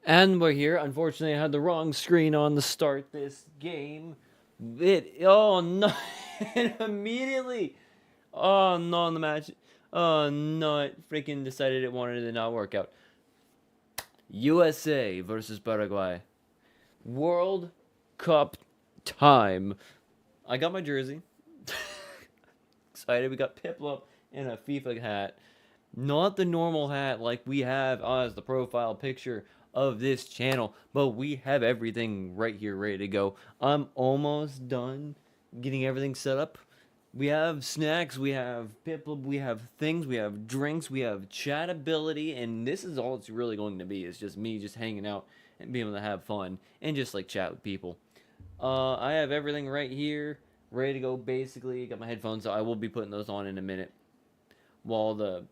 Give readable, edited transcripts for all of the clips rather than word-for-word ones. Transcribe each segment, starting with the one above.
And we're here. Unfortunately, I had the wrong screen on to start this game. Oh no! And immediately, oh no, in the match. Oh no! It freaking decided it wanted to not work out. USA versus Paraguay. World Cup time. I got my jersey. Excited. We got Piplup in a FIFA hat. Not the normal hat like we have as the profile picture of this channel, but we have everything right here ready to go. I'm almost done getting everything set up. We have snacks, we have people, we have things, we have drinks, we have chat ability, and this is all it's really going to be. It's just me just hanging out and being able to have fun and just like chat with people. I have everything right here, ready to go. Basically, got my headphones, so I will be putting those on in a minute while the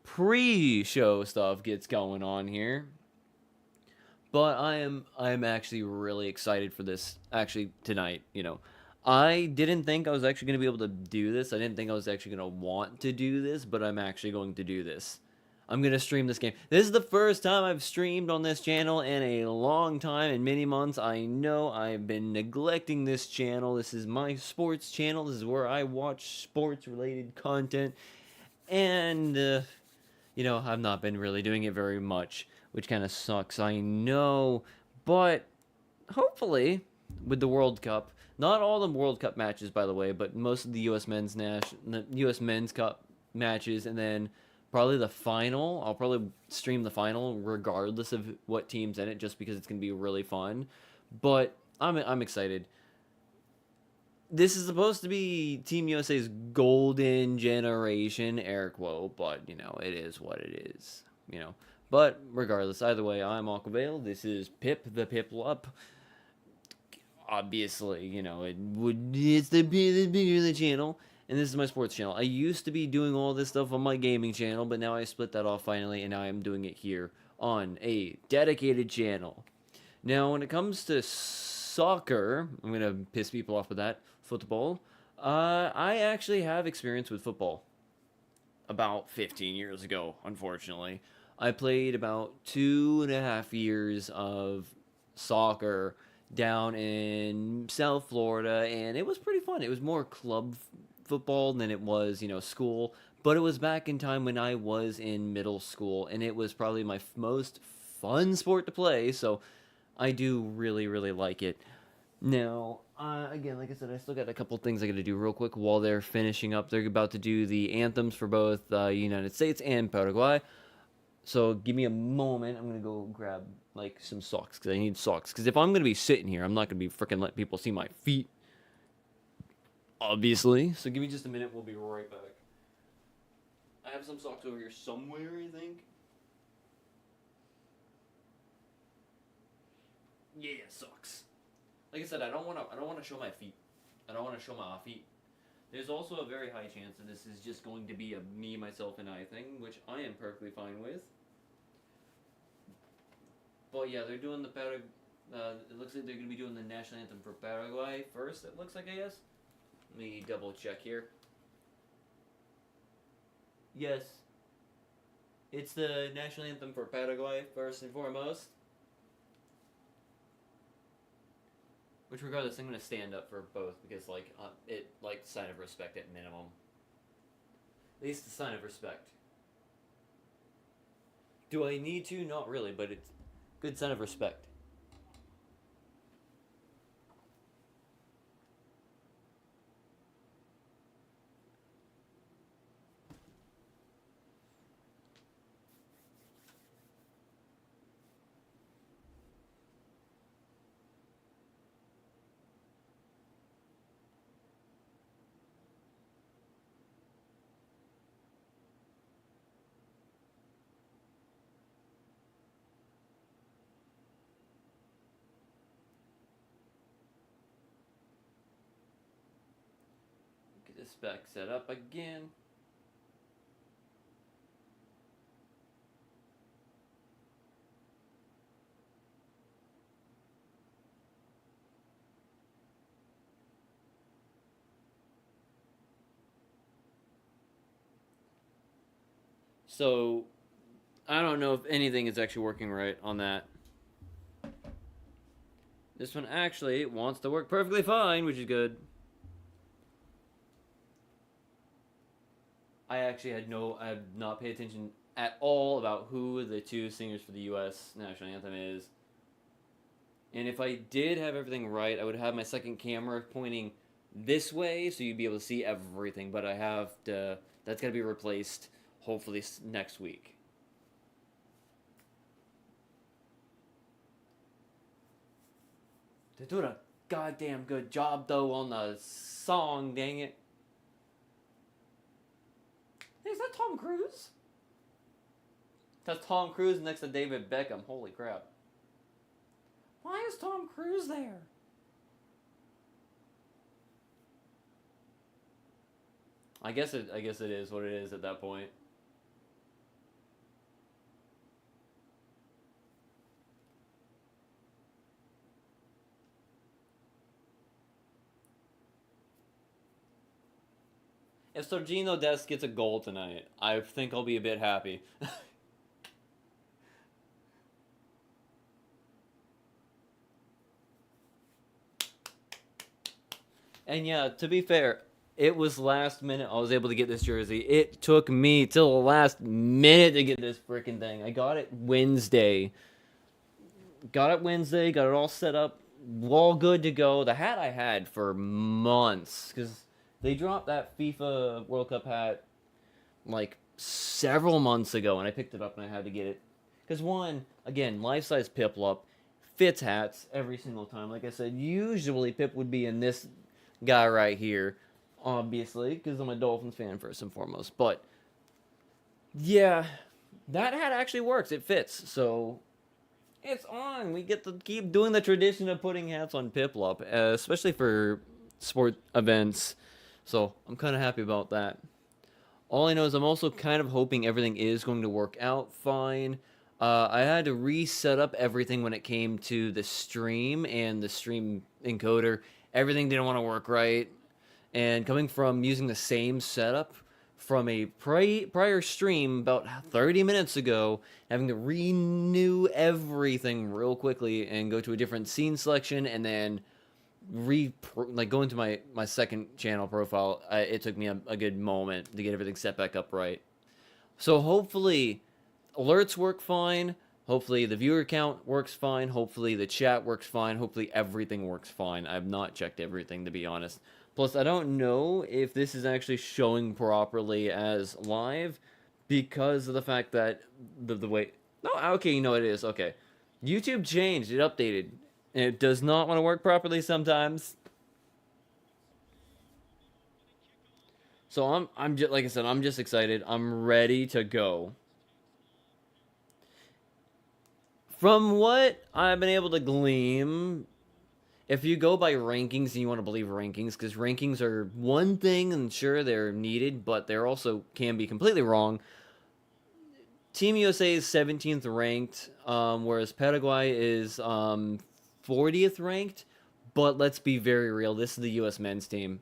pre-show stuff gets going on here. But I am actually really excited for this actually tonight, I didn't think I was actually going to be able to do this. I didn't think I was actually going to want to do this, but I'm actually going to do this. I'm going to stream this game. This is the first time I've streamed on this channel in a long time, in many months. I know I've been neglecting this channel. This is my sports channel. This is where I watch sports related content. And I've not been really doing it very much, which kind of sucks. I know, but hopefully with the World Cup, not all the World Cup matches, by the way, but most of the U.S. Men's Cup matches, and then probably the final. I'll probably stream the final regardless of what team's in it, just because it's gonna be really fun. But I'm excited. This is supposed to be Team USA's golden generation, air quote, but it is what it is. But regardless, either way, I'm Aquavale. This is Pip the Piplup. Obviously, it's the bigger the channel, and this is my sports channel. I used to be doing all this stuff on my gaming channel, but now I split that off finally, and now I'm doing it here on a dedicated channel. Now, when it comes to soccer, I'm gonna piss people off with that. Football. I actually have experience with football. About 15 years ago, unfortunately, I played about 2.5 years of soccer down in South Florida, and it was pretty fun. It was more club football than it was, school. But it was back in time when I was in middle school, and it was probably my most fun sport to play. So I do really, really like it. Now, again, like I said, I still got a couple things I got to do real quick while they're finishing up. They're about to do the anthems for both United States and Paraguay. So give me a moment. I'm gonna go grab like some socks because I need socks. Because if I'm gonna be sitting here, I'm not gonna be freaking letting people see my feet, obviously. So give me just a minute. We'll be right back. I have some socks over here somewhere, I think. Yeah, socks. Like I said, I don't wanna show my feet. I don't wanna show my feet. There's also a very high chance that this is just going to be a me, myself, and I thing, which I am perfectly fine with. But yeah, they're doing the it looks like they're gonna be doing the national anthem for Paraguay first. It looks like, I guess. Let me double check here. Yes, it's the national anthem for Paraguay first and foremost. Which, regardless, I'm gonna stand up for both because, like sign of respect at minimum. At least a sign of respect. Do I need to? Not really, but it's a good sign of respect. Get this back set up again. So I don't know if anything is actually working right on that. This one actually wants to work perfectly fine, which is good. I have not paid attention at all about who the two singers for the U.S. national anthem is. And if I did have everything right, I would have my second camera pointing this way so you'd be able to see everything. But I have to, that's got to be replaced hopefully next week. They're doing a goddamn good job though on the song, dang it. Hey, is that Tom Cruise? That's Tom Cruise next to David Beckham. Holy crap. Why is Tom Cruise there? I guess it is what it is at that point. If Sergino Dest gets a goal tonight, I think I'll be a bit happy. And yeah, to be fair, it was last minute I was able to get this jersey. It took me till the last minute to get this freaking thing. I got it Wednesday. Got it all set up, all good to go. The hat I had for months because they dropped that FIFA World Cup hat like several months ago, and I picked it up and I had to get it because one, again, life size Piplup fits hats every single time. Like I said, usually Pip would be in this guy right here, obviously, because I'm a Dolphins fan first and foremost. But yeah, that hat actually works. It fits. So it's on. We get to keep doing the tradition of putting hats on Piplup, especially for sport events. So I'm kind of happy about that. All I know is I'm also kind of hoping everything is going to work out fine. I had to reset up everything when it came to the stream and the stream encoder. Everything didn't want to work right. And coming from using the same setup from a prior stream about 30 minutes ago, having to renew everything real quickly and go to a different scene selection and then go into my second channel profile, it took me a good moment to get everything set back up right. So hopefully alerts work fine. Hopefully the viewer count works fine. Hopefully the chat works fine. Hopefully everything works fine. I've not checked everything, to be honest. Plus, I don't know if this is actually showing properly as live because of the fact that the way... No, okay, you know it is. Okay. YouTube changed. It updated. And it does not want to work properly sometimes. So I'm just, like I said, I'm just excited. I'm ready to go. From what I've been able to glean, if you go by rankings and you want to believe rankings, because rankings are one thing and sure they're needed, but they're also can be completely wrong. Team USA is 17th ranked, whereas Paraguay is 40th ranked. But let's be very real. This is the U.S. men's team.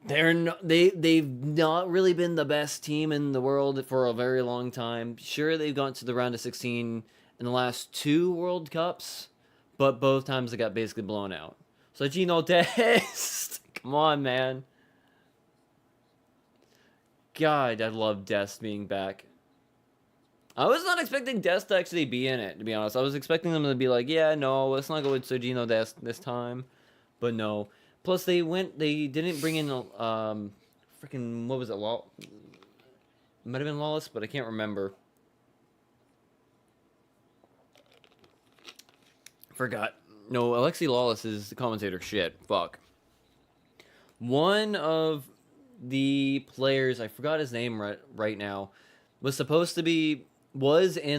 They've not really been the best team in the world for a very long time. Sure, they've gone to the round of 16 in the last two World Cups, but both times they got basically blown out. So Gino Dest, come on, man. God, I love Dest being back. I was not expecting Dest to actually be in it, to be honest. I was expecting them to be like, yeah, no, let's not go with Sergino Dest this time. But no. Plus, they didn't bring in, freaking, what was it, might have been Lawless, but I can't remember. Forgot. No, Alexi Lawless is the commentator. Shit. Fuck. One of the players, I forgot his name right now, was in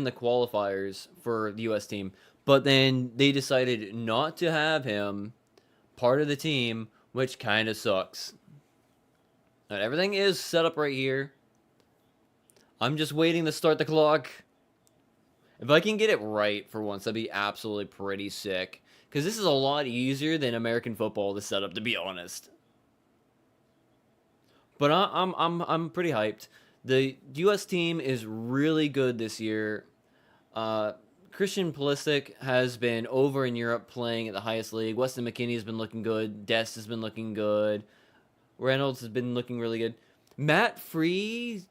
the qualifiers for the U.S. team, but then they decided not to have him part of the team, which kind of sucks. And everything is set up right here. I'm just waiting to start the clock. If I can get it right for once, that'd be absolutely pretty sick. Because this is a lot easier than American football to set up, to be honest. But I'm pretty hyped. The U.S. team is really good this year. Uh, Christian Pulisic has been over in Europe playing at the highest league. Weston McKennie has been looking good. Dest has been looking good. Reynolds has been looking really good. Matt Free,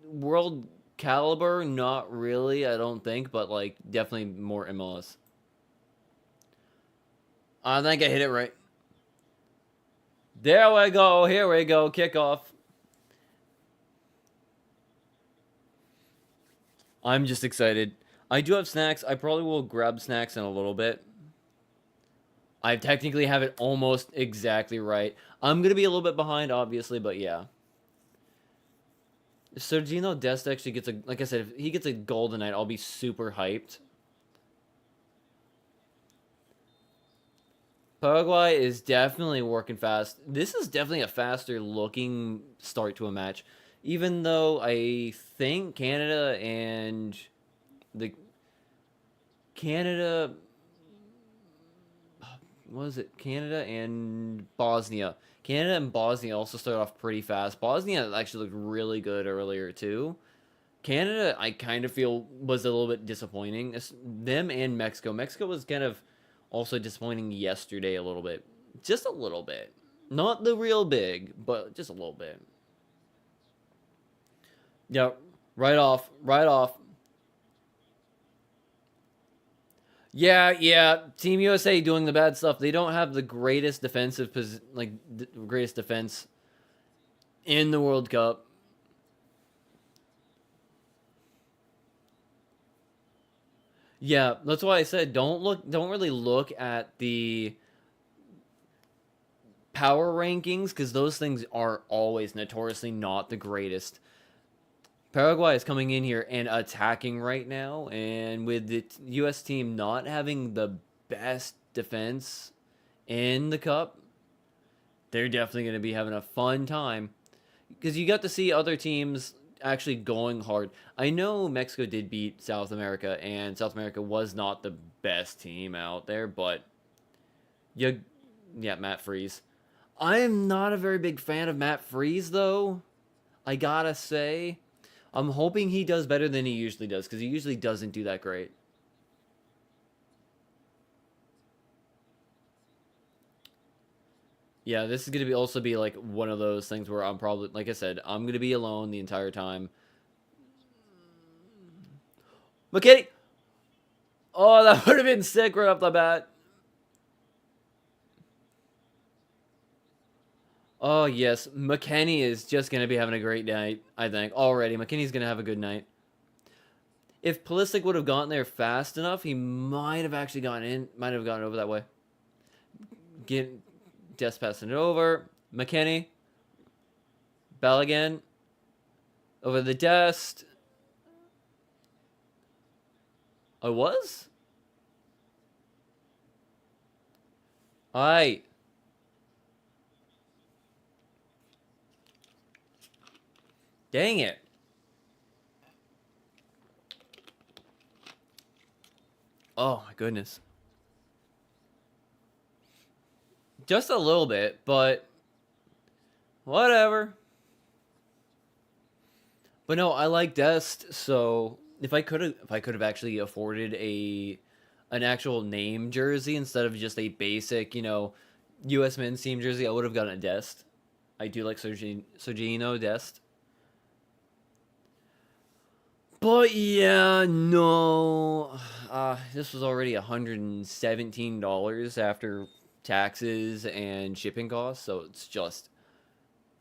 world caliber, not really. I don't think, but like definitely more MLS. I think I hit it right. There we go. Here we go. Kickoff. I'm just excited. I do have snacks. I probably will grab snacks in a little bit. I technically have it almost exactly right. I'm gonna be a little bit behind, obviously, but yeah. If Sergino Dest actually gets a, like I said, if he gets a goal tonight, I'll be super hyped. Paraguay is definitely working fast. This is definitely a faster looking start to a match, even though I think Canada and the Canada, what was it? Canada and Bosnia. Canada and Bosnia also started off pretty fast. Bosnia actually looked really good earlier too. Canada, I kind of feel was a little bit disappointing. Them and Mexico. Mexico was kind of also disappointing yesterday a little bit, just a little bit. Not the real big, but just a little bit. Yeah, right off, right off. Yeah, yeah. Team USA doing the bad stuff. They don't have the greatest defensive, greatest defense in the World Cup. Yeah, that's why I said don't really look at the power rankings because those things are always notoriously not the greatest. Paraguay is coming in here and attacking right now, and with the U.S. team not having the best defense in the cup, they're definitely going to be having a fun time because you got to see other teams actually going hard. I know Mexico did beat South America, and South America was not the best team out there, but you, yeah, Matt Freeze. I am not a very big fan of Matt Freeze, though. I gotta say, I'm hoping he does better than he usually does because he usually doesn't do that great. Yeah, this is gonna be also be like one of those things where I'm probably, like I said, I'm gonna be alone the entire time. McKinney! Oh, that would have been sick right off the bat. Oh, yes. McKenny is just going to be having a great night, I think. Already. McKenny's going to have a good night. If Pulisic would have gotten there fast enough, he might have actually gotten in, might have gotten over that way. Get Des passing it over. McKenny. Balogun. Over the Dest. I was? Aye. Dang it. Oh, my goodness. Just a little bit, but whatever. But no, I like Dest, so if I could have actually afforded an actual name jersey instead of just a basic, US men's team jersey, I would have gotten a Dest. I do like Sergino Dest. But yeah, no. This was already $117 after taxes and shipping costs, so it's just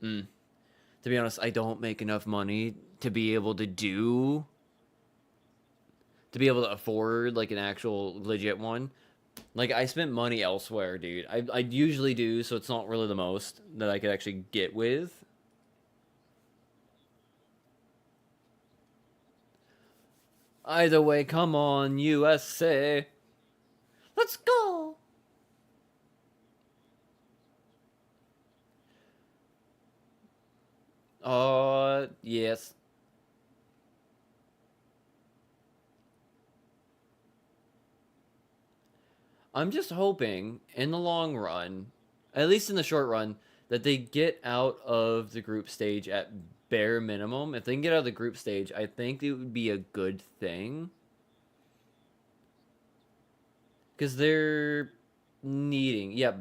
mm. To be honest, I don't make enough money to be able to afford like an actual legit one. Like I spent money elsewhere, dude. I usually do, so it's not really the most that I could actually get with. Either way, come on, USA. Let's go. Yes. I'm just hoping in the long run, at least in the short run, that they get out of the group stage at bare minimum. If they can get out of the group stage, I think it would be a good thing. Because they're needing, yeah,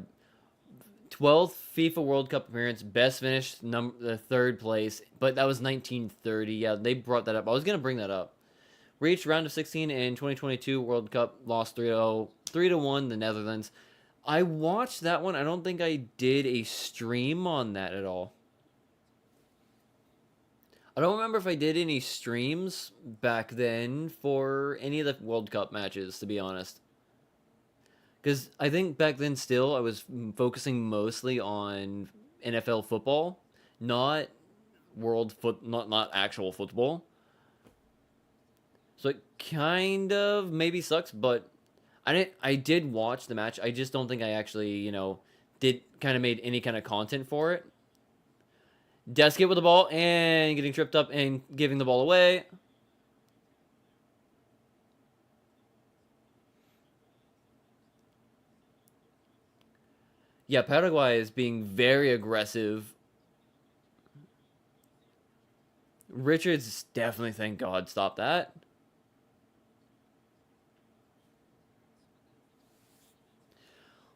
12th FIFA World Cup appearance, best finish, the third place, but that was 1930. Yeah, they brought that up. I was gonna bring that up. Reached round of 16 in 2022 World Cup, lost 3-0, 3-1 the Netherlands. I watched that one. I don't think I did a stream on that at all. I don't remember if I did any streams back then for any of the World Cup matches, to be honest. Because I think back then still I was focusing mostly on NFL football, not not actual football. So it kind of maybe sucks, but I did watch the match. I just don't think I actually, did kind of made any kind of content for it. Deskit with the ball and getting tripped up and giving the ball away. Yeah, Paraguay is being very aggressive. Richards definitely, thank God, stopped that.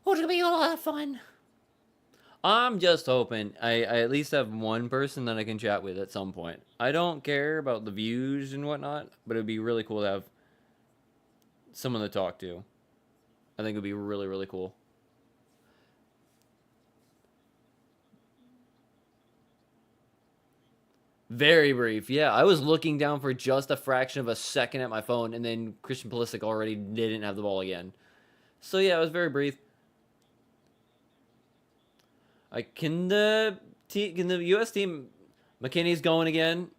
Oh, it's gonna be a lot of fun. I'm just hoping I at least have one person that I can chat with at some point. I don't care about the views and whatnot, but it'd be really cool to have someone to talk to. I think it'd be really, really cool. Very brief. Yeah, I was looking down for just a fraction of a second at my phone, and then Christian Pulisic already didn't have the ball again. So yeah, it was very brief. Can the U.S. team? McKinney's going again.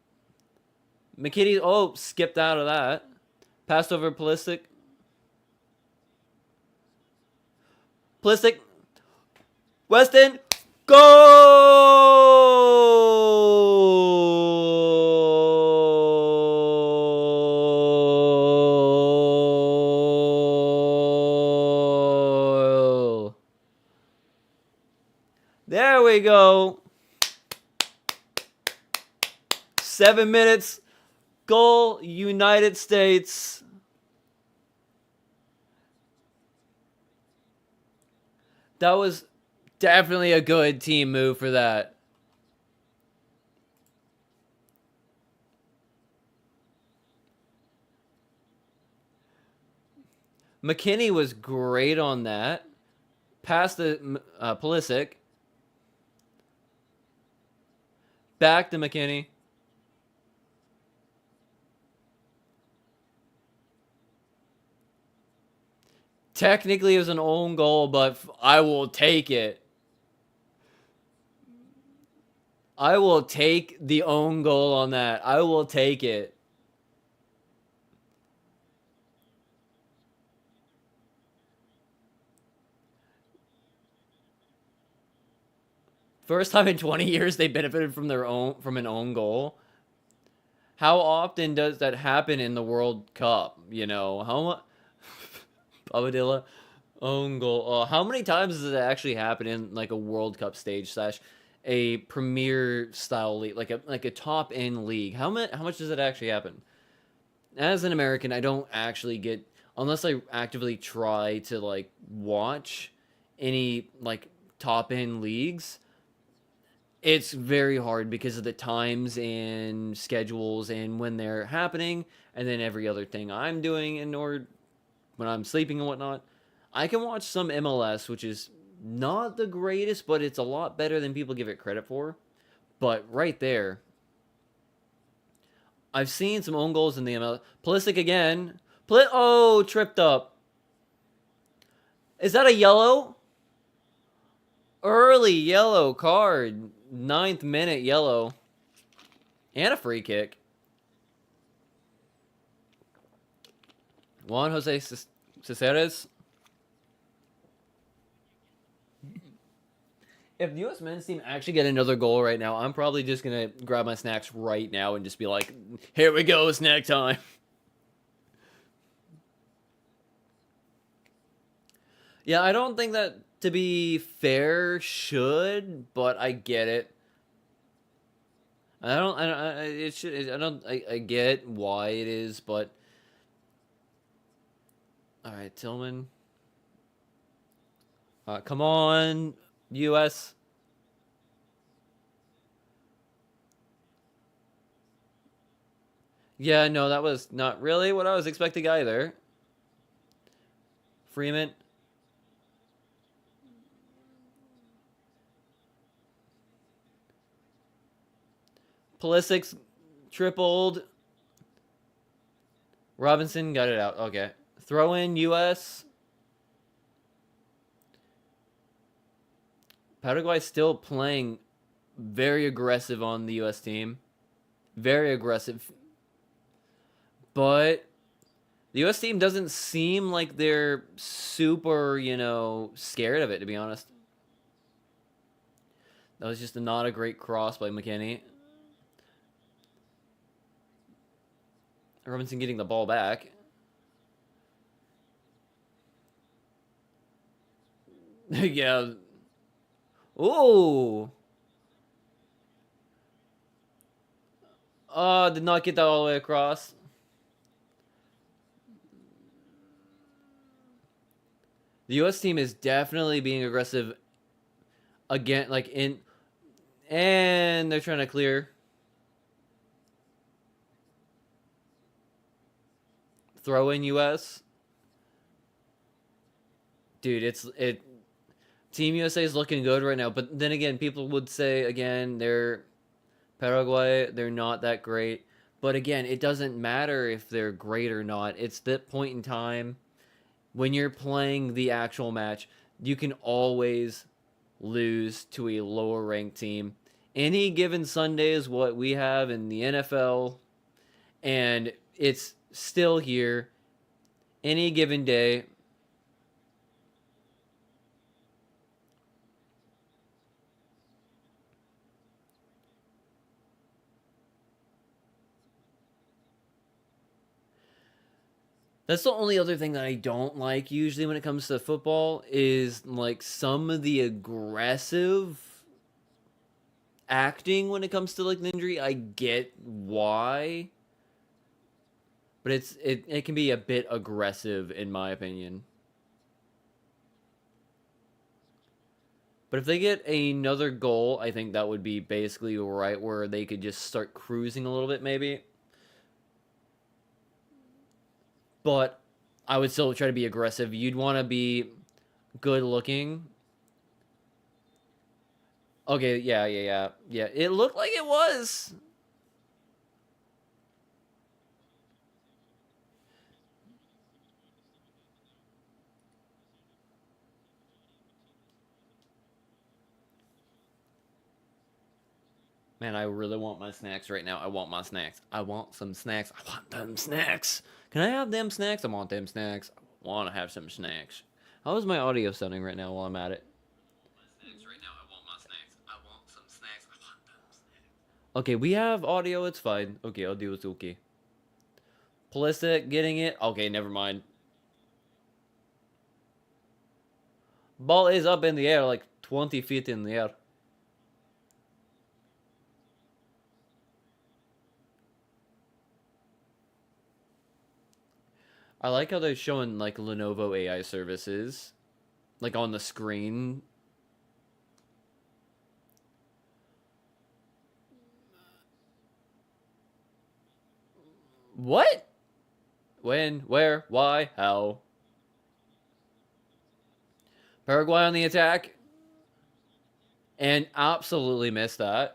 McKinney, skipped out of that. Passed over Pulisic. Pulisic. Weston. Goal! There we go. 7 minutes. Goal, United States. That was definitely a good team move for that. McKinney was great on that. Past the Pulisic. Back to McKinney. Technically, it was an own goal, but I will take it. I will take the own goal on that. I will take it. First time in 20 years they benefited from an own goal. How often does that happen in the World Cup? How much Bobadilla own goal. How many times does it actually happen in like a World Cup stage slash a Premier style league, like a top end league? How much does it actually happen? As an American, I don't actually get, unless I actively try to like watch any like top end leagues. It's very hard because of the times and schedules and when they're happening, and then every other thing I'm doing in order when I'm sleeping and whatnot. I can watch some MLS, which is not the greatest, but it's a lot better than people give it credit for. But right there, I've seen some own goals in the MLS. Pulisic again. Tripped up. Is that a yellow? Early yellow card. 9th minute yellow. And a free kick. Juan Jose Cesares. If the U.S. men's team actually get another goal right now, I'm probably just going to grab my snacks right now and just be like, here we go, snack time. Yeah, I don't think that to be fair, should, but I get it. I don't, it should, I don't, I get why it is, but all right, Tillman, come on, U.S. Yeah, no, that was not really what I was expecting either. Freeman, Pulisic's tripled. Robinson got it out. Okay, throw in U.S. Paraguay still playing very aggressive on the U.S. team. Very aggressive. But the U.S. team doesn't seem like they're super, scared of it, to be honest. That was just not a great cross by McKinney. Robinson getting the ball back. Yeah. Ooh. Did not get that all the way across. The U.S. team is definitely being aggressive again, like in, and they're trying to clear. Throw in U.S. Dude, it. Team USA is looking good right now, but then again, people would say again they're Paraguay. They're not that great, but again, it doesn't matter if they're great or not. It's that point in time when you're playing the actual match, you can always lose to a lower ranked team. Any given Sunday is what we have in the NFL, and it's still here. Any given day. That's the only other thing that I don't like usually when it comes to football is like some of the aggressive acting when it comes to like an injury. I get why, but it can be a bit aggressive in my opinion. But if they get another goal, I think that would be basically right where they could just start cruising a little bit maybe. But I would still try to be aggressive. You'd want to be good looking. Okay, yeah. It looked like it was. Man, I really want my snacks right now. I want my snacks. I want some snacks. I want them snacks. Can I have them snacks? I want them snacks. I want to have some snacks. How is my audio sounding right now while I'm at it? Okay, we have audio. It's fine. Okay, I'll do it. Okay. Pulisic getting it. Okay, never mind. Ball is up in the air, like 20 feet in the air. I like how they're showing like Lenovo AI services, like on the screen. What? When? Where? Why? How? Paraguay on the attack, and absolutely missed that.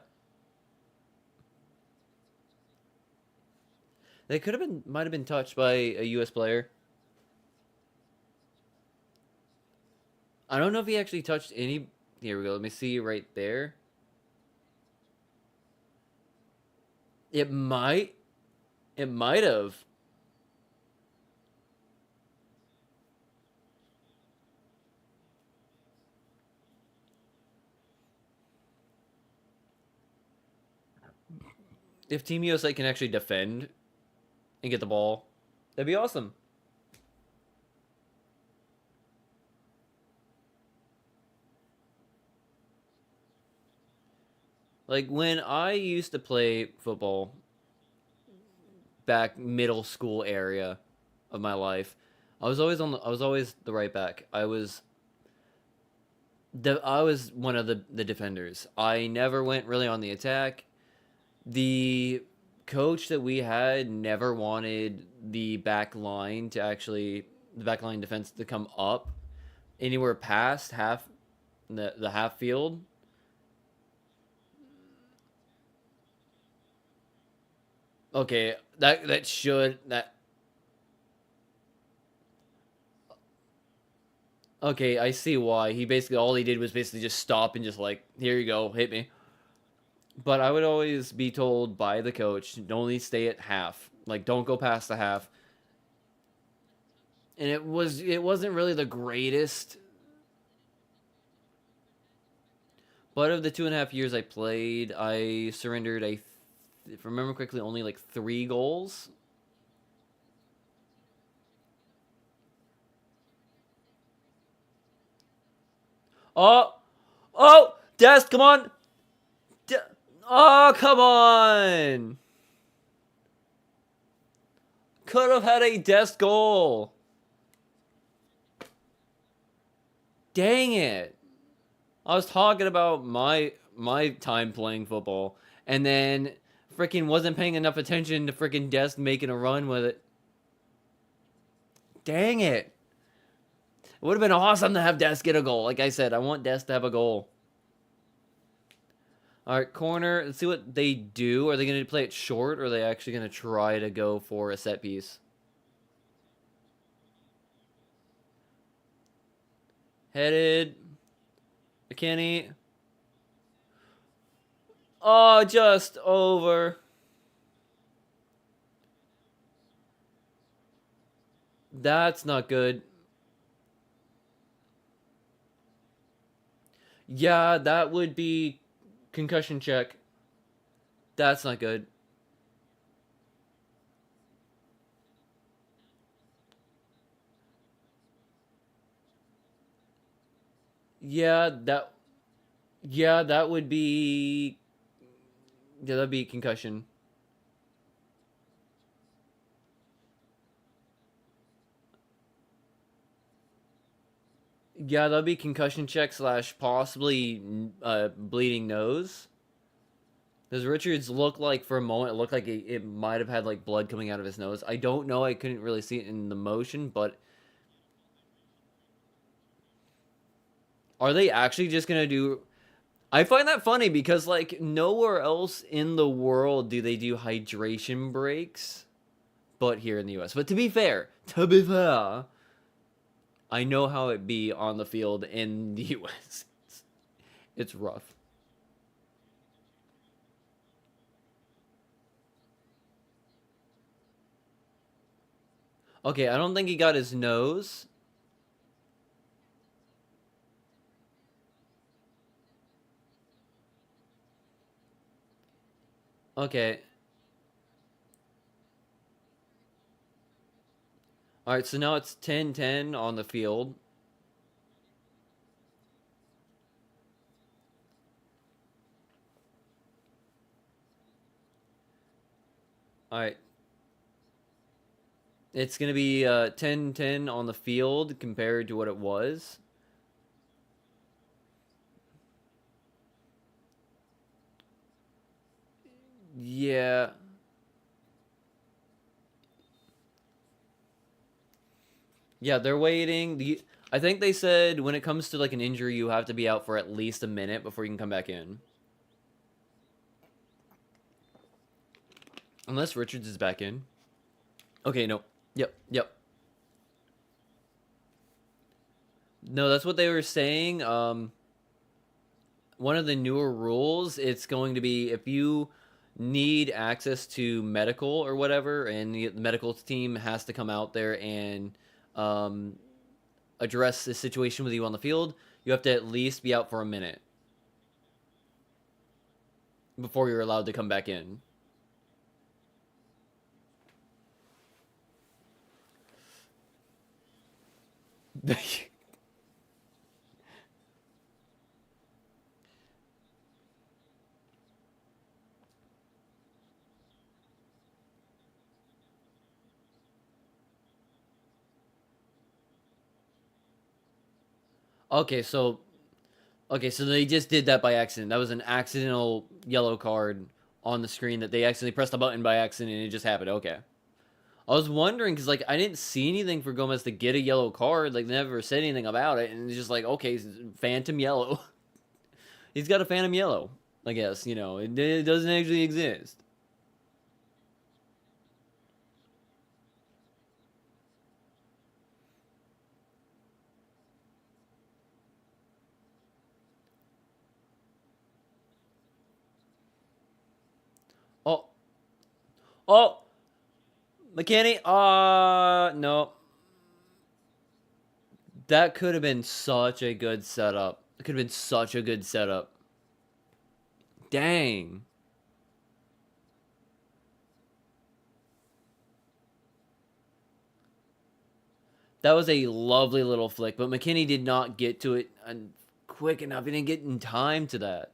They could have been, might have been touched by a U.S. player. I don't know if he actually touched any. Here we go. Let me see right there. It might. It might have. If Team USA can actually defend and get the ball, that'd be awesome. Like when I used to play football back middle school area of my life, I was always the right back. I was one of the defenders. I never went really on the attack. The coach that we had never wanted the back line defense to come up anywhere past the half field. Okay, that should that okay, I see why. He basically all he did was basically just stop and just like, here you go, hit me. But I would always be told by the coach, only stay at half. Like don't go past the half. And it wasn't really the greatest. But of the 2.5 years I played, I surrendered if I remember correctly, only like 3 goals. Oh, oh, Dest, come on. Oh, come on. Could have had a Dest goal. Dang it. I was talking about my time playing football, and then freaking wasn't paying enough attention to freaking Dest making a run with it. Dang it! It would have been awesome to have Dest get a goal. Like I said, I want Dest to have a goal. All right, corner. Let's see what they do. Are they going to play it short, or are they actually going to try to go for a set piece? Headed. McKinney. Oh, just over. That's not good. Yeah, that would be concussion check. That's not good. Yeah, that would be yeah, that'd be concussion. Yeah, that'd be concussion check slash possibly bleeding nose. Does Richards look like for a moment it looked like it might have had like blood coming out of his nose? I don't know. I couldn't really see it in the motion, but are they actually just gonna do? I find that funny because like nowhere else in the world do they do hydration breaks, but here in the U.S. But to be fair, I know how it be on the field in the U.S. It's rough. Okay, I don't think he got his nose. Okay. All right, so now it's 10-10 on the field. All right. It's going to be 10-10 on the field compared to what it was. Yeah. Yeah, they're waiting. I think they said when it comes to like an injury, you have to be out for at least a minute before you can come back in. Unless Richards is back in. Okay, no. Yep, yep. No, that's what they were saying. One of the newer rules, it's going to be if you need access to medical or whatever, and the medical team has to come out there and um, address the situation with you on the field, you have to at least be out for a minute before you're allowed to come back in. Okay, so they just did that by accident. That was an accidental yellow card on the screen that they accidentally pressed a button by accident and it just happened. Okay. I was wondering because like I didn't see anything for Gomez to get a yellow card. Like they never said anything about it, and it's just like okay, phantom yellow. He's got a phantom yellow. I guess it doesn't actually exist. Oh, oh, McKinney. No, that could have been such a good setup. It could have been such a good setup. Dang. That was a lovely little flick, but McKinney did not get to it quick enough. He didn't get in time to that.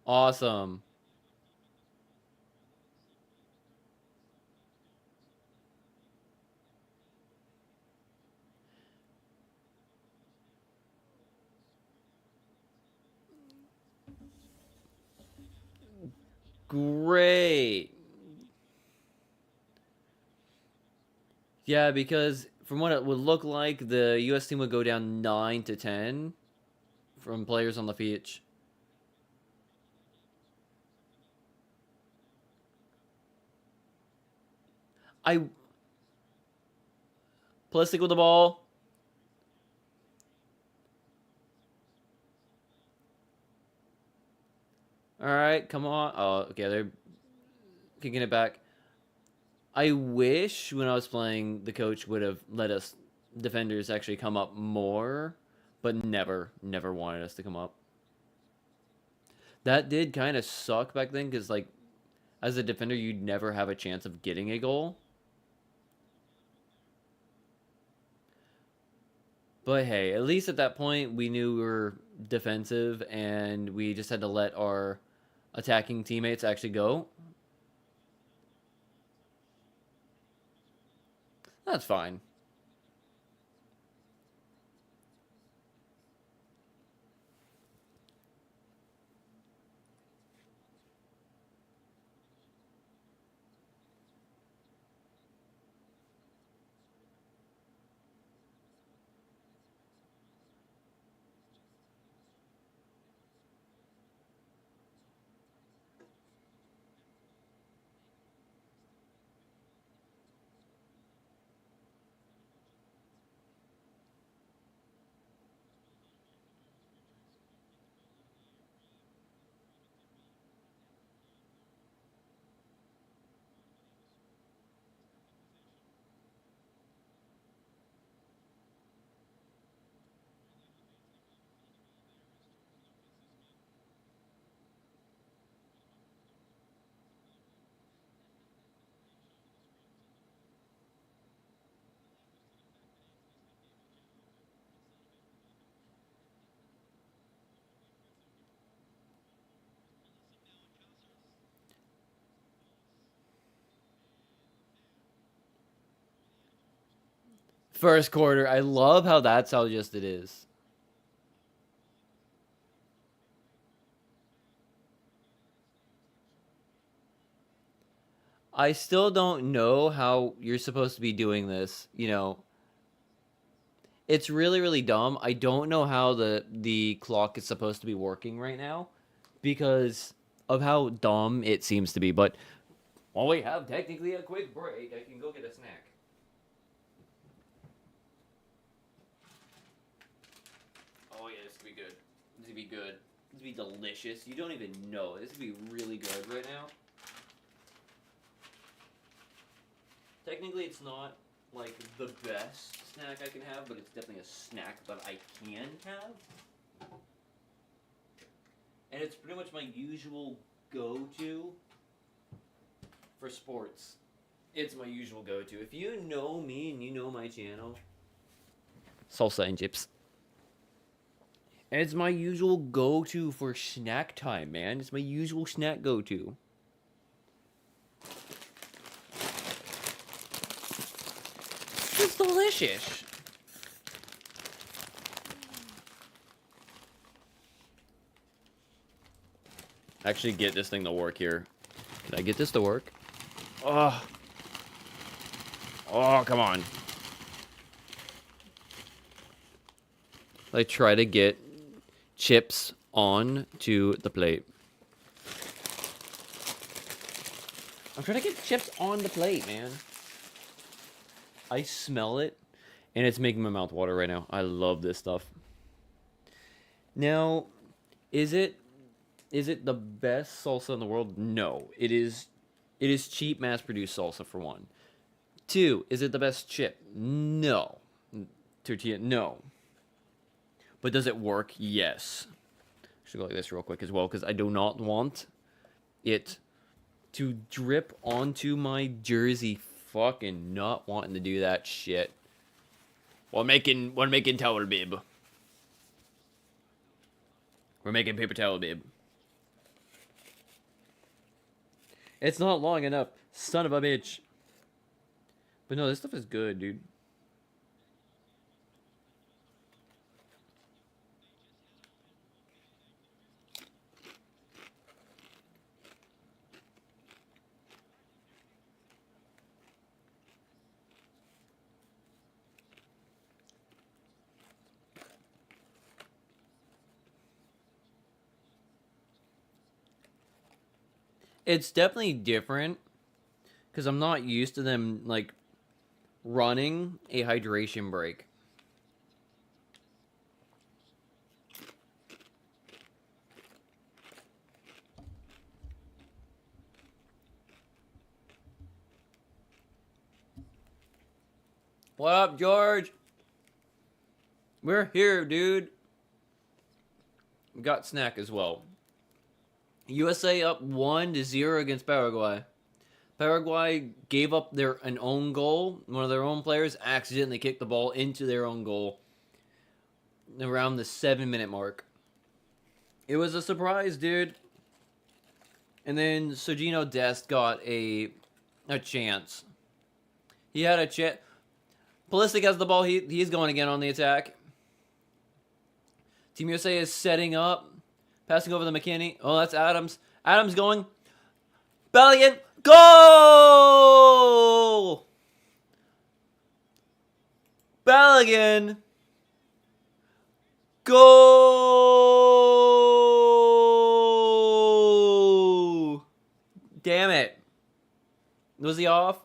Awesome. Great. Yeah, because from what it would look like, the U.S. team would go down 9-10 from players on the pitch. I Plastic with the ball. All right, come on. Oh, okay, they're kicking it back. I wish when I was playing, the coach would have let us defenders actually come up more, but never wanted us to come up. That did kind of suck back then because, like, as a defender, you'd never have a chance of getting a goal. But hey, at least at that point, we knew we were defensive and we just had to let our attacking teammates actually go. That's fine. First quarter, I love how that's how just it is. I still don't know how you're supposed to be doing this. It's really dumb. I don't know how the clock is supposed to be working right now because of how dumb it seems to be. But while we have technically a quick break, I can go get a snack. Oh yeah, this could be good. This could be good. This could be delicious. You don't even know. This could be really good right now. Technically, it's not like the best snack I can have, but it's definitely a snack that I can have. And it's pretty much my usual go-to for sports. It's my usual go-to. If you know me and you know my channel, Salsa and chips. And it's my usual go-to for snack time, man. It's my usual snack go-to. It's delicious. Actually get this thing to work here. Can I get this to work? Oh. Oh, come on. I try to get chips on to the plate. I'm trying to get chips on the plate, man. I smell it, and it's making my mouth water right now. I love this stuff. Now, is it the best salsa in the world? No. It is cheap, mass-produced salsa, for one. Two, is it the best chip? No. Tortilla? No. But does it work? Yes. I should go like this real quick as well, because I do not want it to drip onto my jersey. Fucking not wanting to do that shit. While making towel bib. We're making paper towel bib. It's not long enough. Son of a bitch. But no, this stuff is good, dude. It's definitely different because I'm not used to them like running a hydration break. What up, George? We're here, dude. We got snack as well. USA up 1-0 against Paraguay. Paraguay gave up an own goal. One of their own players accidentally kicked the ball into their own goal around the 7-minute mark. It was a surprise, dude. And then Sergino Dest got a chance. He had a chance. Pulisic has the ball. He's going again on the attack. Team USA is setting up. Passing over the McKinney. Oh, that's Adams. Adams going. Bellingham. Goal! Bellingham. Goal! Damn it. Was he off?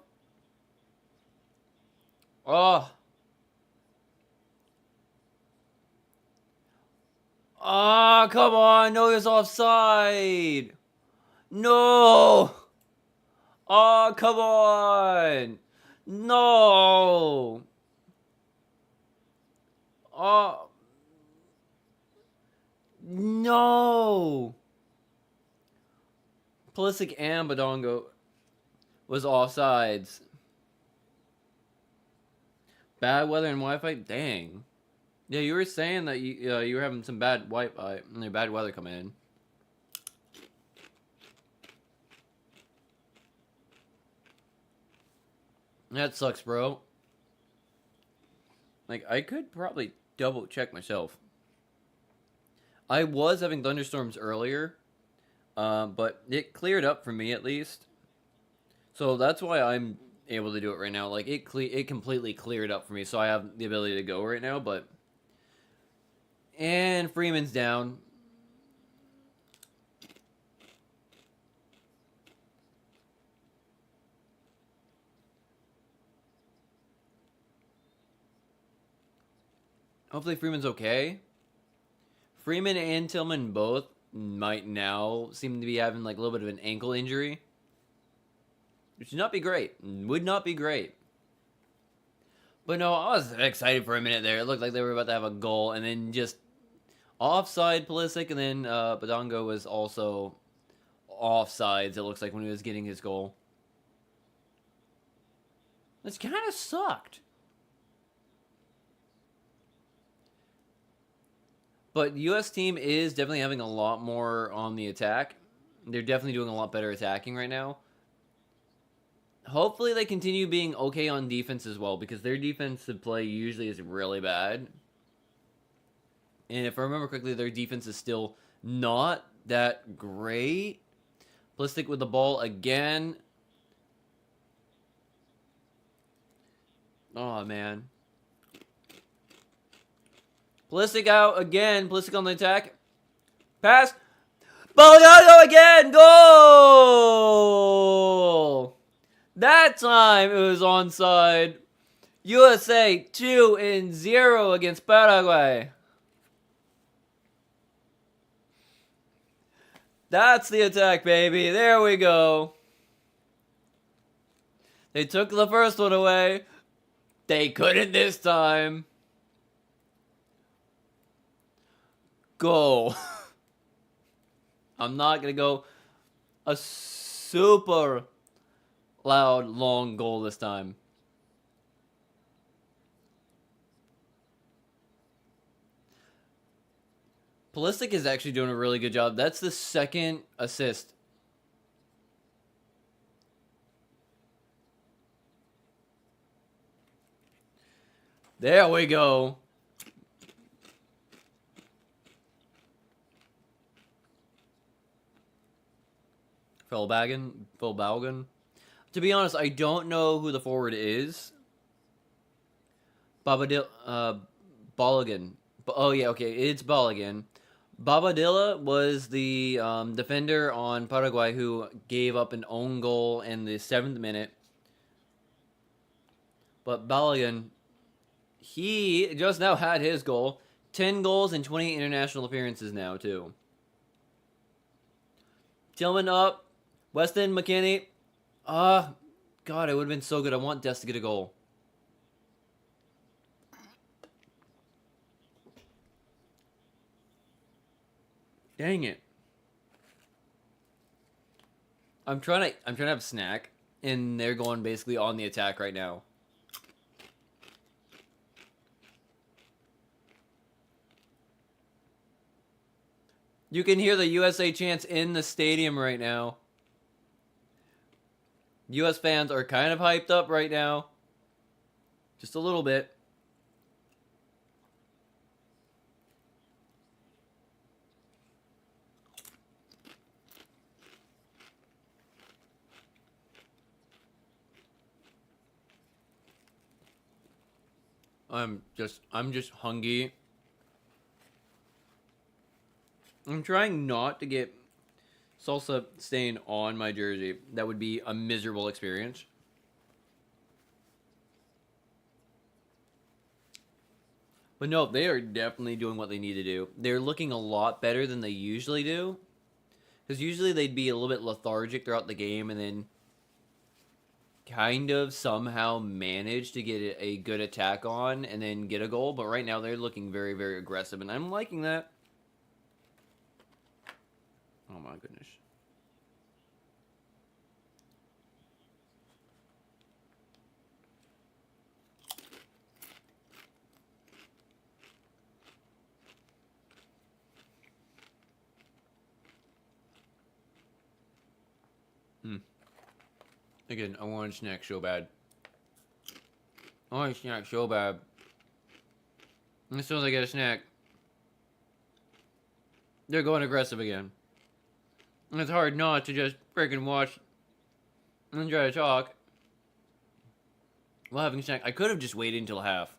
Oh. Oh, come on. No, he was offside. No. Oh, come on. No. Oh. No. Pulisic and Badongo was offsides. Bad weather and Wi-Fi? Dang. Yeah, you were saying that you were having some bad Wi-Fi, bad weather coming in. That sucks, bro. Like, I could probably double check myself. I was having thunderstorms earlier, but it cleared up for me at least. So that's why I'm able to do it right now. Like, it completely cleared up for me, so I have the ability to go right now, but... And Freeman's down. Hopefully Freeman's okay. Freeman and Tillman both might now seem to be having like a little bit of an ankle injury. Which would not be great. Would not be great. But no, I was excited for a minute there. It looked like they were about to have a goal, and then just offside Pulisic, and then Badongo was also offsides, it looks like, when he was getting his goal. This kind of sucked. But U.S. team is definitely having a lot more on the attack. They're definitely doing a lot better attacking right now. Hopefully they continue being okay on defense as well, because their defensive play usually is really bad. And if I remember correctly, their defense is still not that great. Plistic with the ball again. Oh, man. Plistic out again. Plistic on the attack. Pass. Baldado again. Goal! That time it was onside. USA 2-0 against Paraguay. That's the attack, baby. There we go. They took the first one away. They couldn't this time. Goal. I'm not going to go a super loud, long goal this time. Pulisic is actually doing a really good job. That's the second assist. There we go. Phil Baugan. To be honest, I don't know who the forward is. Balogun. Oh, yeah, okay. It's Balogun. Bobadilla was the defender on Paraguay who gave up an own goal in the 7th minute. But Balogun, he just now had his goal. 10 goals and 20 international appearances now, too. Tillman up. Weston, McKinney. God, it would have been so good. I want Des to get a goal. Dang it. I'm trying to have a snack, and they're going basically on the attack right now. You can hear the USA chants in the stadium right now. US fans are kind of hyped up right now. Just a little bit. I'm just hungry. I'm trying not to get salsa stain on my jersey. That would be a miserable experience. But no, they are definitely doing what they need to do. They're looking a lot better than they usually do. Because usually they'd be a little bit lethargic throughout the game and then kind of somehow manage to get a good attack on and then get a goal. But right now they're looking very, very aggressive, and I'm liking that. Oh my goodness. Again, I want a snack so bad. I want a snack so bad. And as soon as I get a snack, they're going aggressive again. And it's hard not to just freaking watch and try to talk while having a snack. I could have just waited until half.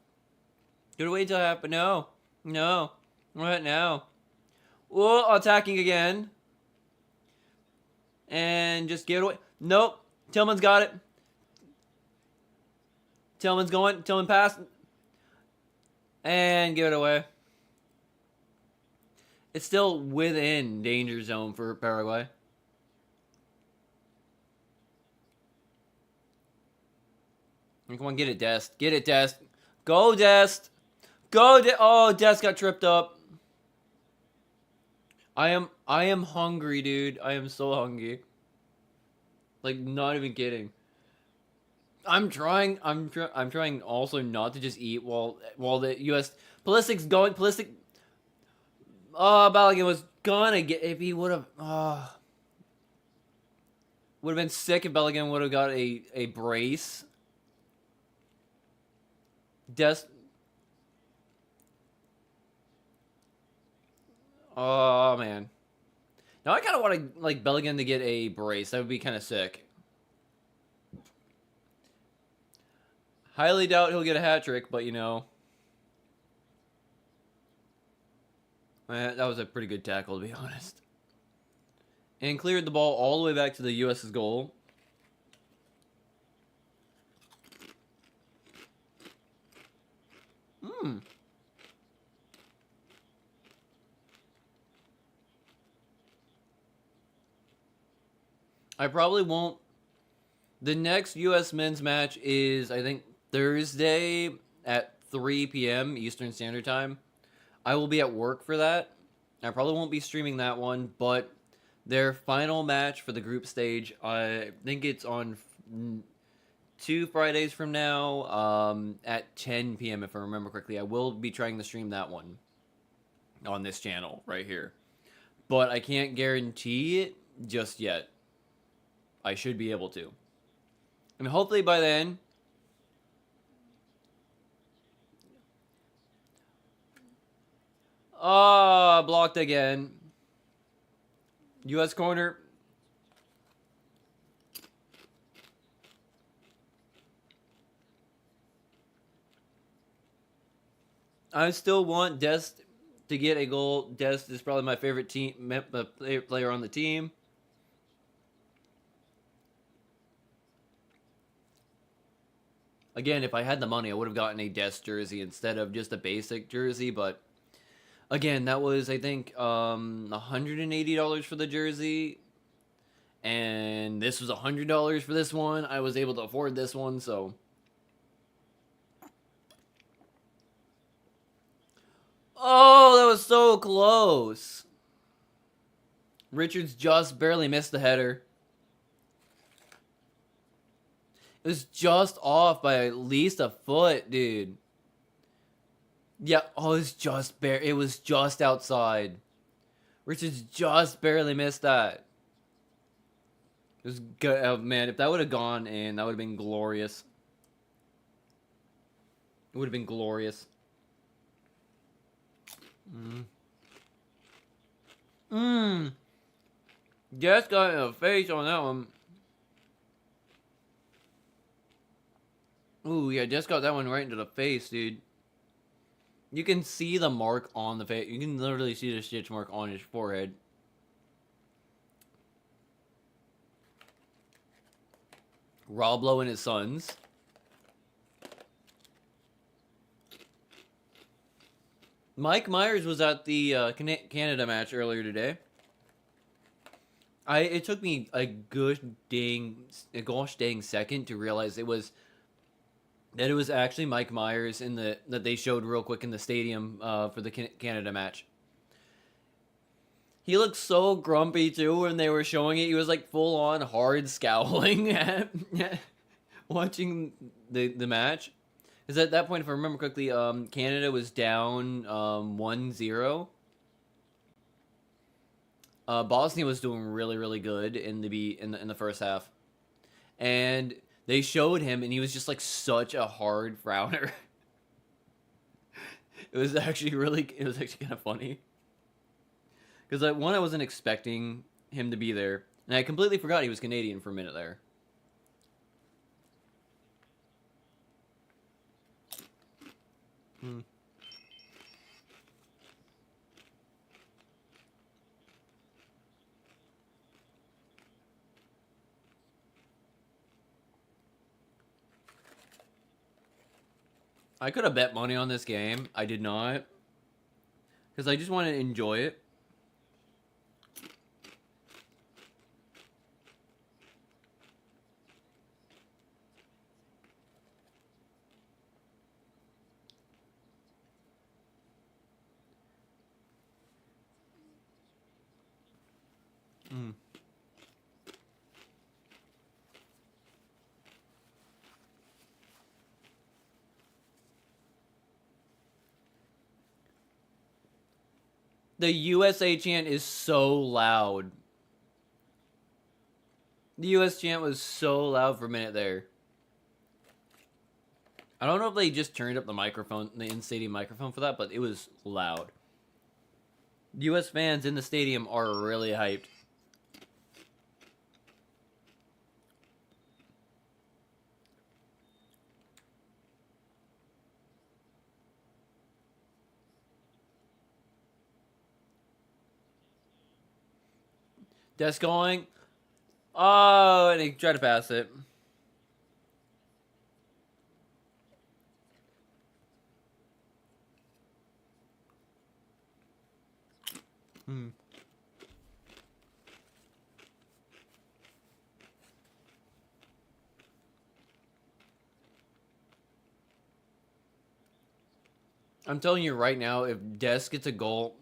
Could have waited until half, but no. No. What now? Whoa, attacking again. And just give it away. Nope. Tillman's got it. Tillman's going. Tillman pass. And give it away. It's still within danger zone for Paraguay. Come on, get it, Dest. Get it, Dest. Go, Dest. Go, Dest. Oh, Dest got tripped up. I am hungry, dude. I am so hungry. Like, not even kidding. I'm trying also not to just eat while the US Pulisic's going. Pulisic Balogun was gonna get if he would have. Would have been sick if Balogun would have got a brace. Des. Oh man. Now I kind of want to like Balogun to get a brace. That would be kind of sick. Highly doubt he'll get a hat trick, but you know. That was a pretty good tackle, to be honest. And cleared the ball all the way back to the U.S.'s goal. I probably won't. The next U.S. men's match is, I think, Thursday at 3 p.m. Eastern Standard Time. I will be at work for that. I probably won't be streaming that one, but their final match for the group stage, I think it's on 2 Fridays from now at 10 p.m. if I remember correctly. I will be trying to stream that one on this channel right here. But I can't guarantee it just yet. I should be able to. I mean, hopefully by then. Blocked again. U.S. corner. I still want Dest to get a goal. Dest is probably my favorite player on the team. Again, if I had the money, I would have gotten a Dest jersey instead of just a basic jersey. But again, that was, I think, $180 for the jersey. And this was $100 for this one. I was able to afford this one, so. Oh, that was so close. Richards just barely missed the header. It was just off by at least a foot, dude. Yeah, oh, it was just outside. Richards just barely missed that. It was good. Oh, man, if that would have gone in, that would have been glorious. It would have been glorious. Just got in the face on that one. Ooh, yeah, just got that one right into the face, dude. You can see the mark on the face. You can literally see the stitch mark on his forehead. Rob Lowe and his sons. Mike Myers was at the Canada match earlier today. It took me a gosh dang second to realize it was actually Mike Myers that they showed real quick in the stadium for the Canada match. He looked so grumpy too when they were showing it. He was like full on hard scowling at watching the match. Because at that point, if I remember correctly, Canada was down 1-0. Bosnia was doing really, really good in the first half, and they showed him, and he was just like such a hard frowner. It was actually kind of funny. Because I wasn't expecting him to be there, and I completely forgot he was Canadian for a minute there. I could have bet money on this game. I did not. Because I just wanted to enjoy it. The USA chant is so loud. The US chant was so loud for a minute there. I don't know if they just turned up the microphone, the in-stadium microphone for that, but it was loud. US fans in the stadium are really hyped. Desk going. Oh, and he tried to pass it. Hmm. I'm telling you right now, if Des gets a goal,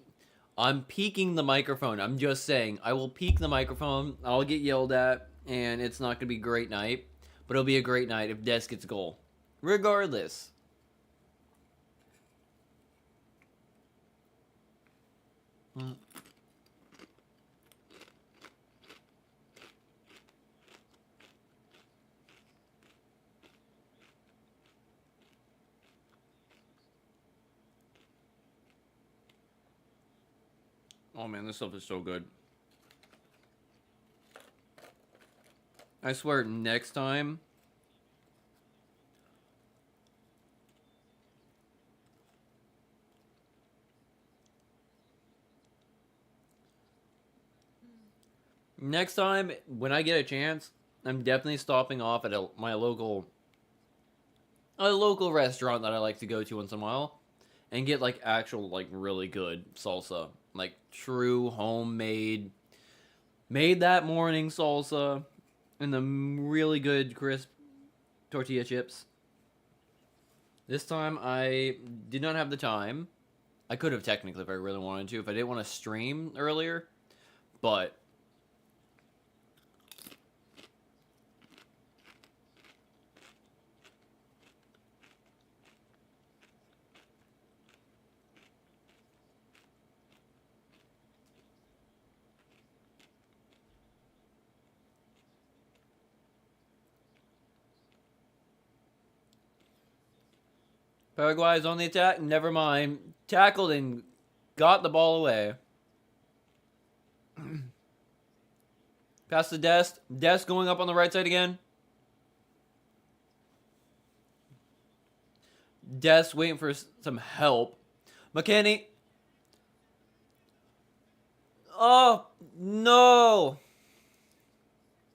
I'm peeking the microphone. I'm just saying, I will peek the microphone. I'll get yelled at, and it's not going to be a great night. But it'll be a great night if Des gets a goal. Regardless. Mm. Oh man, this stuff is so good. I swear, next time. Next time, when I get a chance, I'm definitely stopping off at my local, a local restaurant that I like to go to once in a while, and get like actual like really good salsa, like true homemade, made that morning salsa, and the really good crisp tortilla chips. This time I did not have the time. I could have technically if I really wanted to, if I didn't want to stream earlier, but Paraguay is on the attack. Never mind. Tackled and got the ball away. Past the desk. Desk going up on the right side again. Desk waiting for some help. McKinney. Oh, no.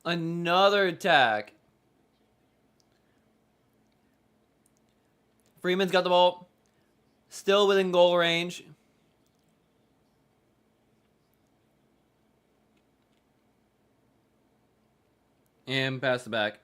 Another attack. Freeman's got the ball. Still within goal range. And pass the back.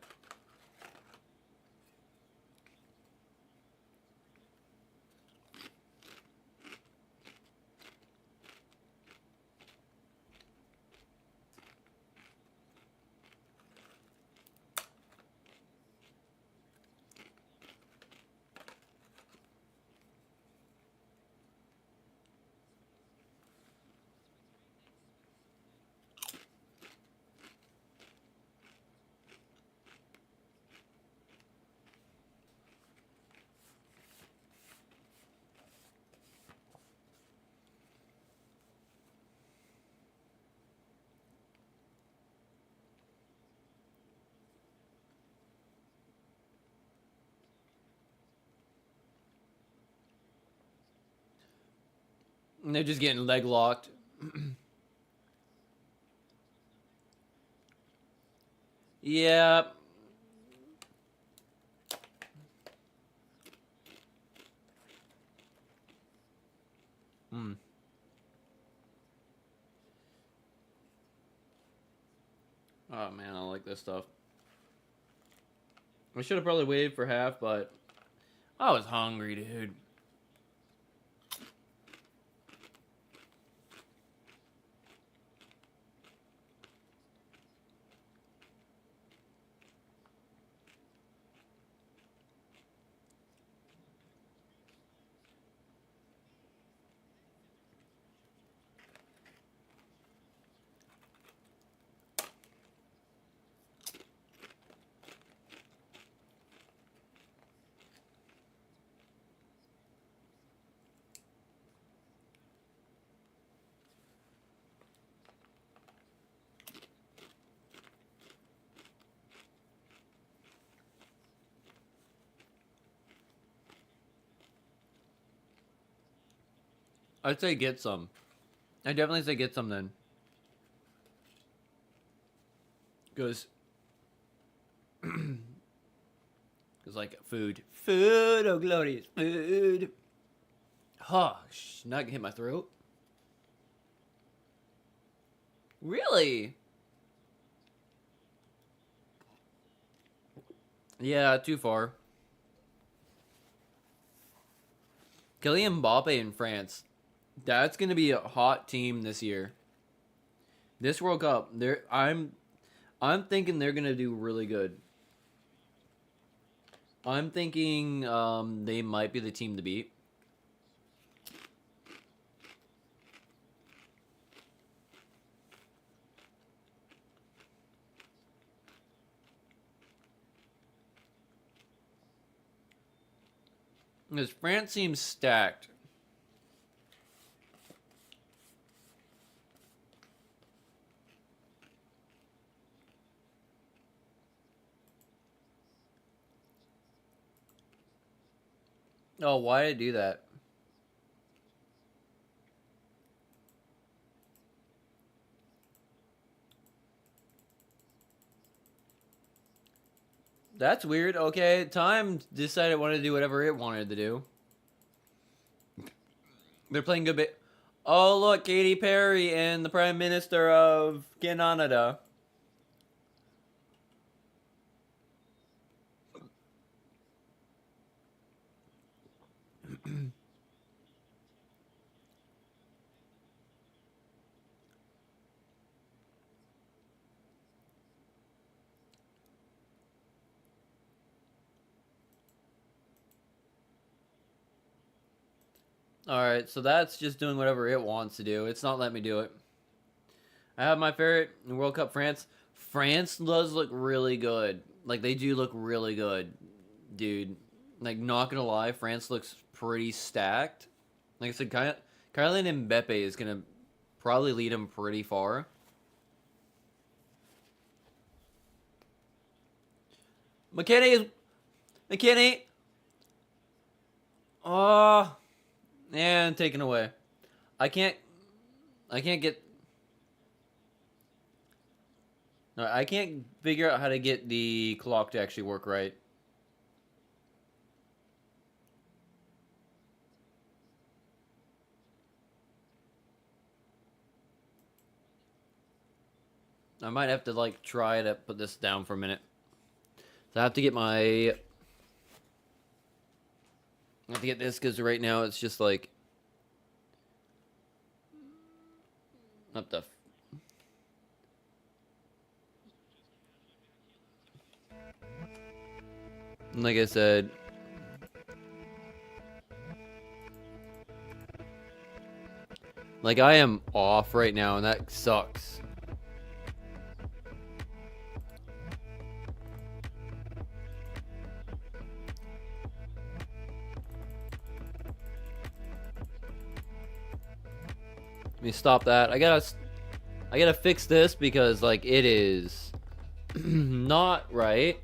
And they're just getting leg locked. Yeah. Hmm. Oh man, I like this stuff. I should have probably waited for half, but I was hungry, dude. I'd say get some. I definitely say get some then. Because like food. Food, oh glorious food. Huh, not gonna hit my throat. Really? Yeah, too far. Kylian Mbappe in France. That's gonna be a hot team this year. This World Cup, I'm thinking they're gonna do really good. I'm thinking they might be the team to beat. Because France seems stacked. Oh, why did it do that? That's weird. Okay, time decided it wanted to do whatever it wanted to do. They're playing good bit. Oh, look, Katy Perry and the Prime Minister of Canada. Alright, so that's just doing whatever it wants to do. It's not letting me do it. I have my favorite in World Cup France. France does look really good. Like, they do look really good, dude. Like, not gonna lie, France looks pretty stacked. Like I said, Kylian Mbappe is gonna probably lead him pretty far. McKinney. Oh, and taken away. I can't. I can't get. No, I can't figure out how to get the clock to actually work right. I might have to like try to put this down for a minute. So I have to get my. I have to get this because right now it's just like. What the. Like I said. Like I am off right now and that sucks. Let me stop that. I gotta fix this because like it is not right.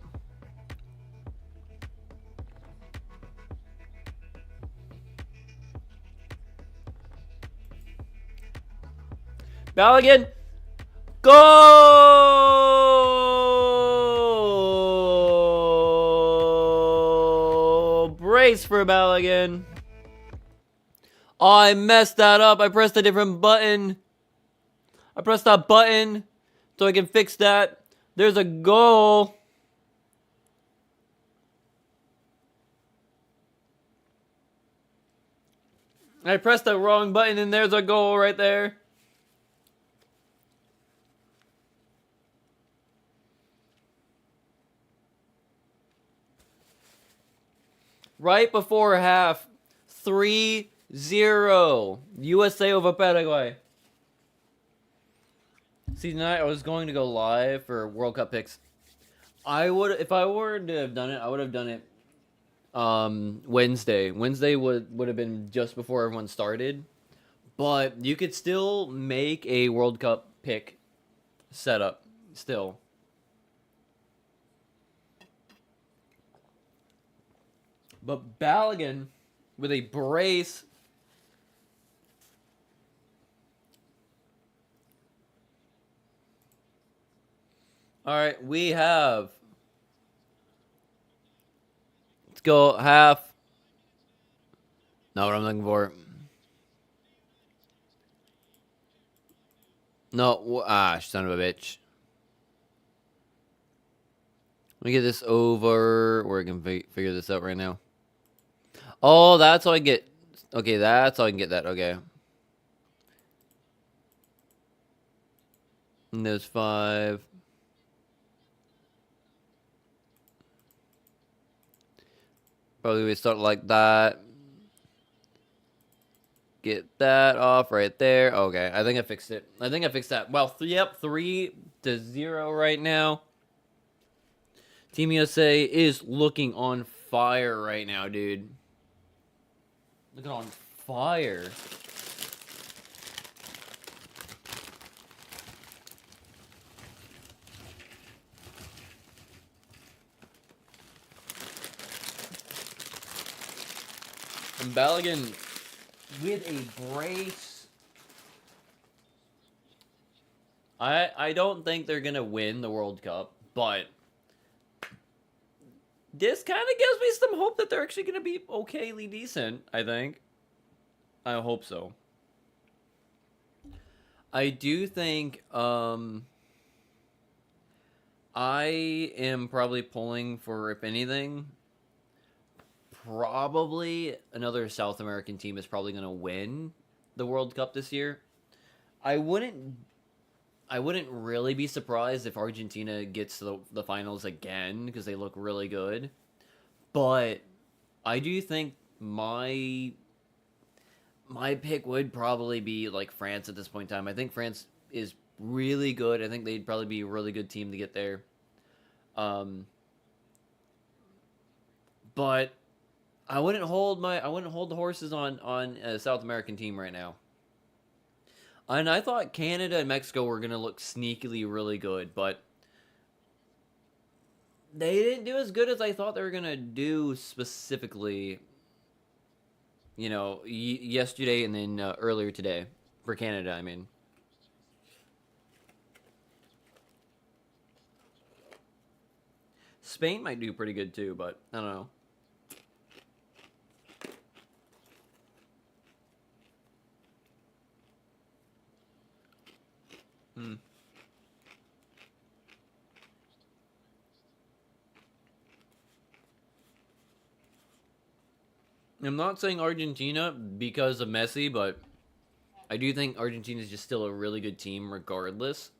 Balogun, go! Brace for Balogun. Oh, I messed that up. I pressed a different button. I pressed that button so I can fix that. There's a goal. I pressed the wrong button and there's a goal right there. Right before half. 3-0. USA over Paraguay. See, tonight I was going to go live for World Cup picks. If I were to have done it, I would have done it Wednesday. Wednesday would have been just before everyone started. But you could still make a World Cup pick setup still. But Balogun with a brace. All right, we have. Let's go half. Not what I'm looking for. No, son of a bitch. Let me get this over where I can figure this out right now. Oh, that's how I get. Okay, that's how I can get that. Okay. And there's 5. Probably we start like that. Get that off right there. Okay, I think I fixed it. I think I fixed that. Well, yep, 3-0 right now. Team USA is looking on fire right now, dude. Looking on fire. And Balogun with a brace. I don't think they're gonna win the World Cup, but this kind of gives me some hope that they're actually gonna be okayly decent. I think. I hope so. I do think I am probably pulling for, if anything, probably another South American team is probably going to win the World Cup this year. I wouldn't really be surprised if Argentina gets to the finals again because they look really good. But I do think my pick would probably be like France at this point in time. I think France is really good. I think they'd probably be a really good team to get there. Um, but I wouldn't hold the horses on a South American team right now. And I thought Canada and Mexico were gonna look sneakily really good, but they didn't do as good as I thought they were gonna do specifically. Yesterday and then earlier today for Canada. I mean, Spain might do pretty good too, but I don't know. Hmm. I'm not saying Argentina because of Messi, but I do think Argentina is just still a really good team regardless.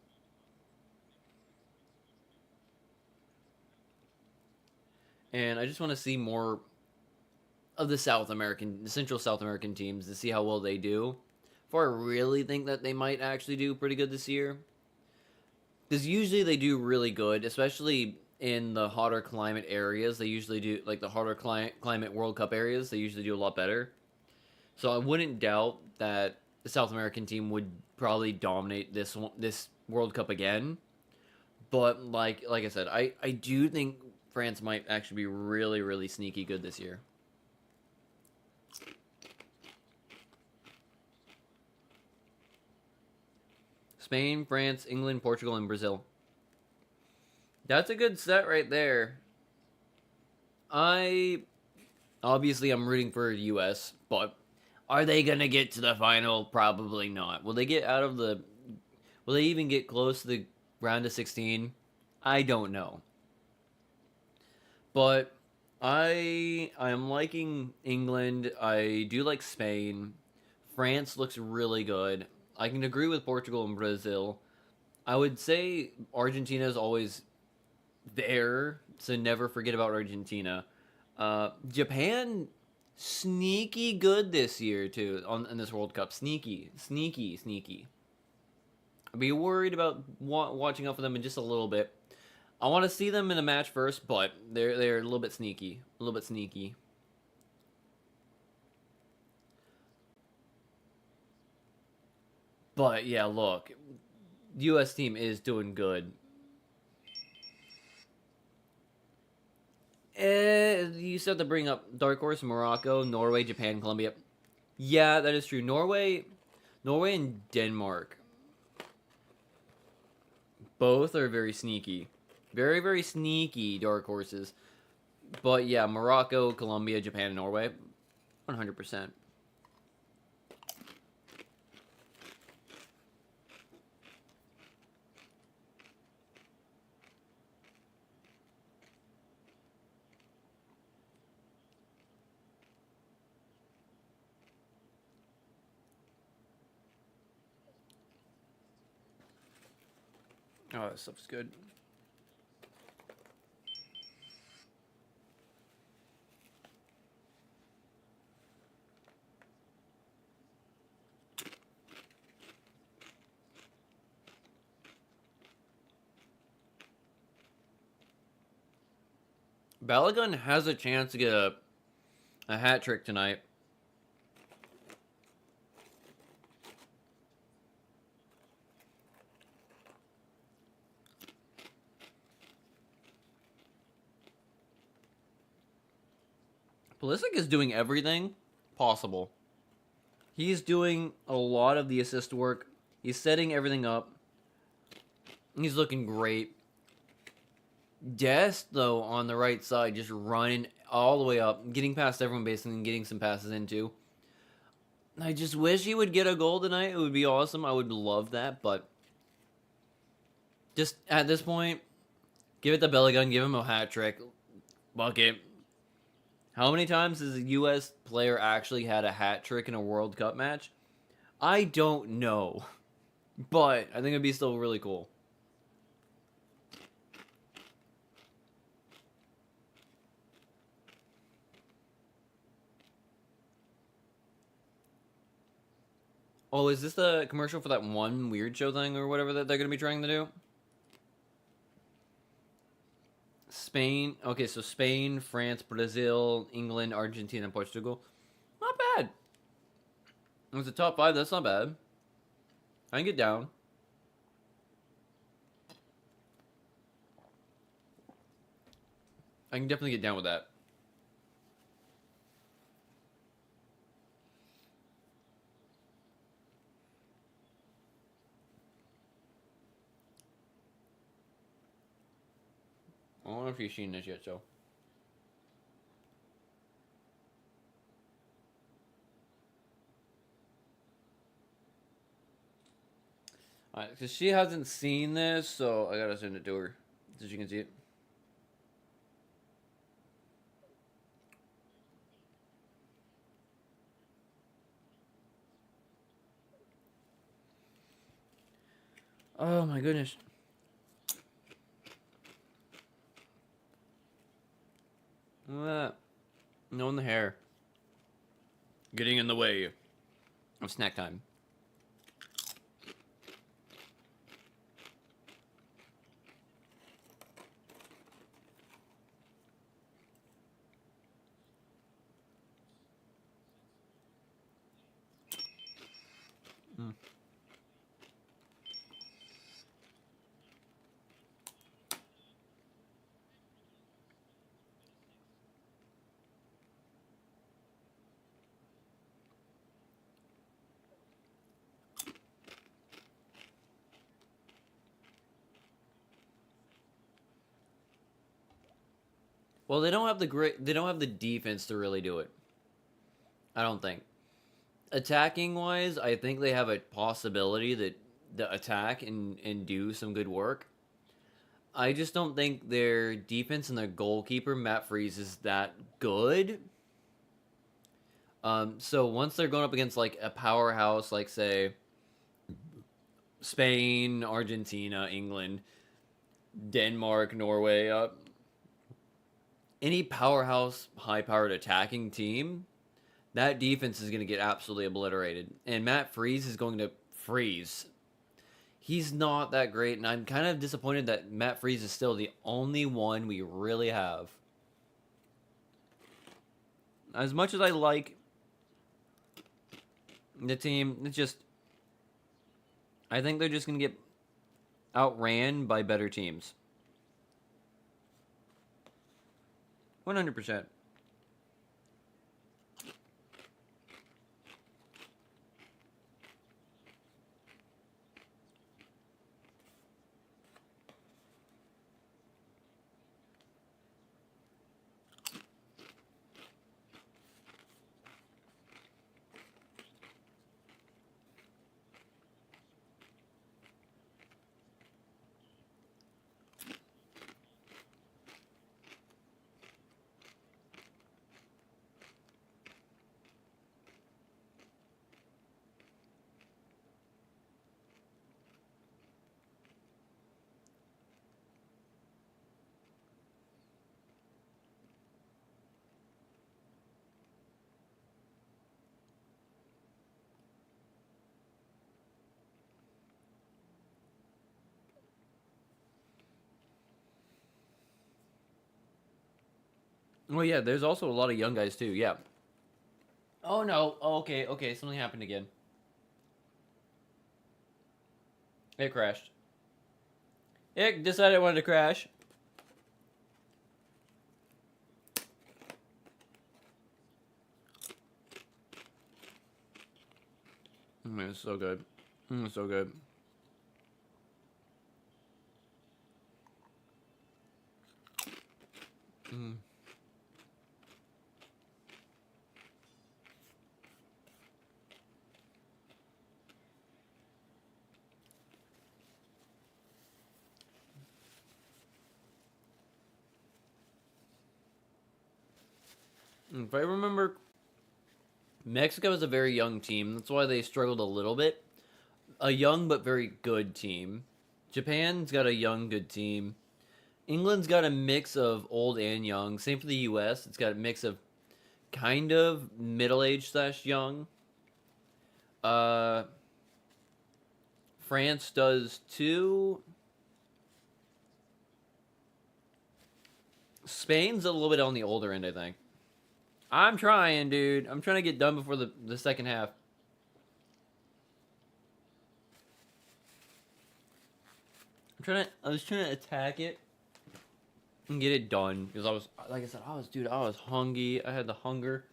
And I just want to see more of the Central South American teams to see how well they do. Before I really think that they might actually do pretty good this year. Because usually they do really good, especially in the hotter climate areas. They usually do, like the hotter climate World Cup areas, they usually do a lot better. So I wouldn't doubt that the South American team would probably dominate this World Cup again. But like I said, I do think France might actually be really really sneaky good this year. Spain, France, England, Portugal, and Brazil. That's a good set right there. I obviously I'm rooting for US, but are they gonna get to the final? Probably not. Will they get out of the? Will they even get close to the round of 16? I don't know. But I'm liking England. I do like Spain. France looks really good. I can agree with Portugal and Brazil. I would say Argentina is always there, so never forget about Argentina. Japan, sneaky good this year too in this World Cup. Sneaky, sneaky, sneaky. I'd be worried about watching out for them in just a little bit. I want to see them in a match first, but they're a little bit sneaky, a little bit sneaky. But yeah, look, U.S. team is doing good. You said to bring up dark horse Morocco, Norway, Japan, Colombia. Yeah, that is true. Norway and Denmark. Both are very sneaky. Very, very sneaky dark horses. But yeah, Morocco, Colombia, Japan, and Norway. 100%. Oh, that stuff's good. Balogun has a chance to get a hat trick tonight. Pulisic is doing everything possible. He's doing a lot of the assist work. He's setting everything up. He's looking great. Dest, though, on the right side, just running all the way up, getting past everyone basically and getting some passes into. I just wish he would get a goal tonight. It would be awesome. I would love that, but just at this point, give it to Bellingham, give him a hat trick. Bucket. How many times has a U.S. player actually had a hat trick in a World Cup match? I don't know, but I think it'd be still really cool. Oh, is this the commercial for that one weird show thing or whatever that they're going to be trying to do? Spain. Okay, so Spain, France, Brazil, England, Argentina, and Portugal. Not bad. It was the top five. That's not bad. I can get down. I can definitely get down with that. I don't know if you've seen this yet, so. Alright, because she hasn't seen this, so I gotta send it to her so she can see it. Oh my goodness. Look at that. No in the hair. Getting in the way of snack time. Mm. Well, they don't have the defense to really do it. I don't think. Attacking wise, I think they have a possibility that the attack and do some good work. I just don't think their defense and their goalkeeper Matt Freeze is that good. So once they're going up against like a powerhouse, like say Spain, Argentina, England, Denmark, Norway, any powerhouse, high-powered attacking team, that defense is going to get absolutely obliterated. And Matt Freeze is going to freeze. He's not that great, and I'm kind of disappointed that Matt Freeze is still the only one we really have. As much as I like the team, it's just... I think they're just going to get outran by better teams. 100%. Well, yeah, there's also a lot of young guys too. Yeah. Oh no. Oh, okay, okay. Something happened again. It crashed. It decided it wanted to crash. It's so good. It's so good. Mm. If I remember, Mexico is a very young team. That's why they struggled a little bit. A young but very good team. Japan's got a young, good team. England's got a mix of old and young. Same for the U.S. It's got a mix of kind of middle-aged slash young. Uh, France does too. Spain's a little bit on the older end, I think. I'm trying, dude. I'm trying to get done before the second half. I was trying to attack it and get it done because I was, like I said, I was hungry. I had the hunger.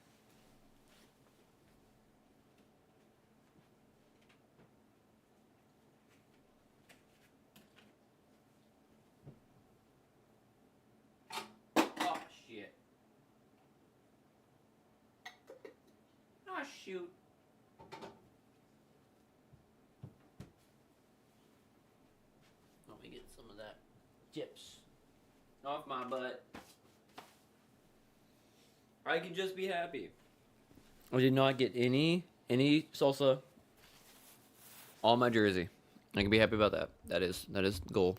Oh shit! Oh shoot! Let me get some of that chips off my butt. I could just be happy. I did not get any salsa on my jersey. I can be happy about that. That is the goal.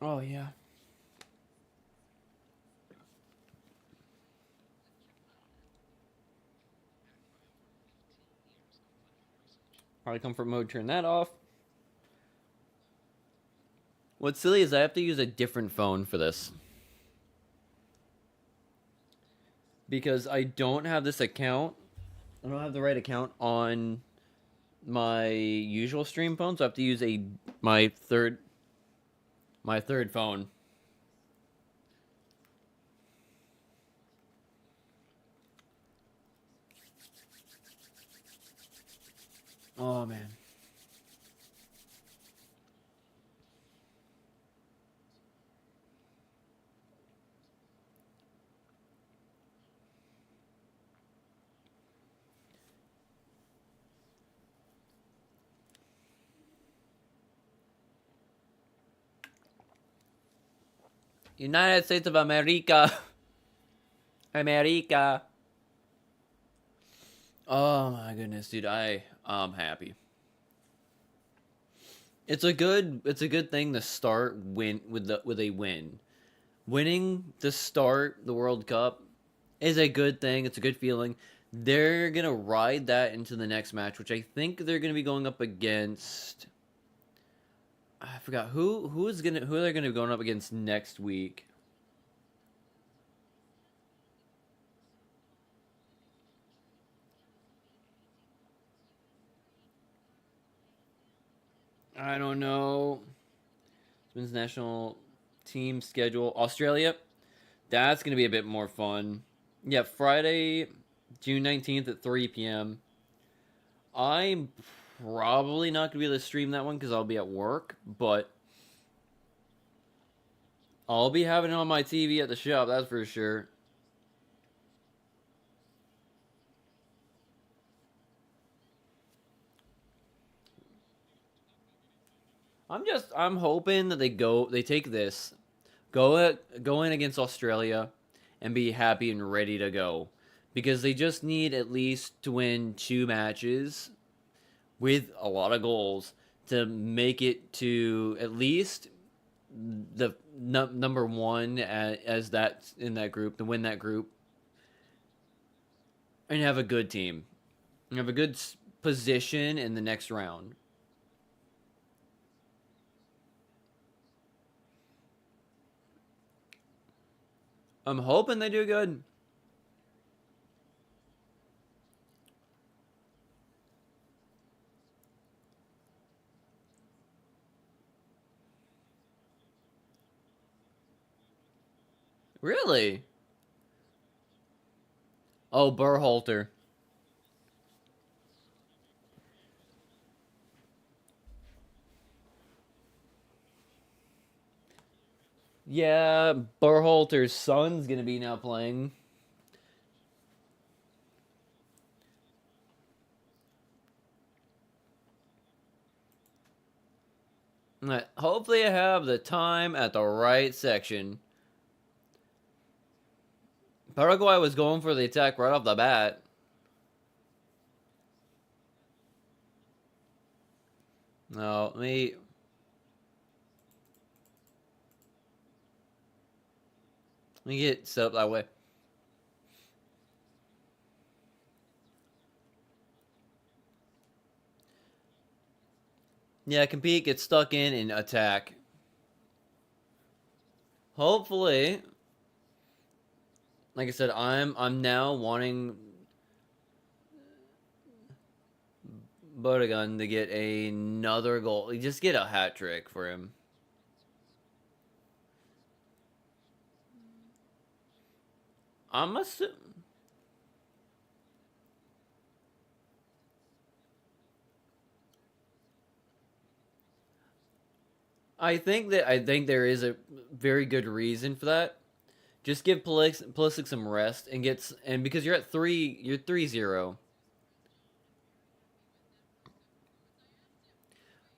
Oh yeah. Probably comfort mode. Turn that off. What's silly is I have to use a different phone for this because I don't have this account. I don't have the right account on my usual stream phone, so I have to use a my third phone. Oh man. United States of America. America. Oh my goodness, dude. I'm happy. It's a good thing to start win with a win. Winning to start the World Cup is a good thing. It's a good feeling. They're gonna ride that into the next match, which I think they're gonna be going up against. I forgot who they're gonna be going up against next week. I don't know. Women's national team schedule. Australia. That's gonna be a bit more fun. Yeah, Friday, June 19th at 3 p.m. I'm probably not gonna be able to stream that one because I'll be at work, but I'll be having it on my TV at the shop. That's for sure. I'm hoping that they take this, go in against Australia, and be happy and ready to go, because they just need at least to win two matches with a lot of goals to make it to at least the number one as that in that group to win that group and have a good team, and have a good position in the next round. I'm hoping they do good. Really? Oh, Burhalter. Yeah, Burhalter's son's gonna be now playing. Hopefully, I have the time at the right section. Paraguay was going for the attack right off the bat. No, let me get set up that way. Yeah, compete, get stuck in, and attack. Hopefully, like I said, I'm now wanting Bodegun to get another goal. Just get a hat trick for him. I'm assuming. I think there is a very good reason for that. Just give Pulisic some rest and because you're at 3, you're 3-0.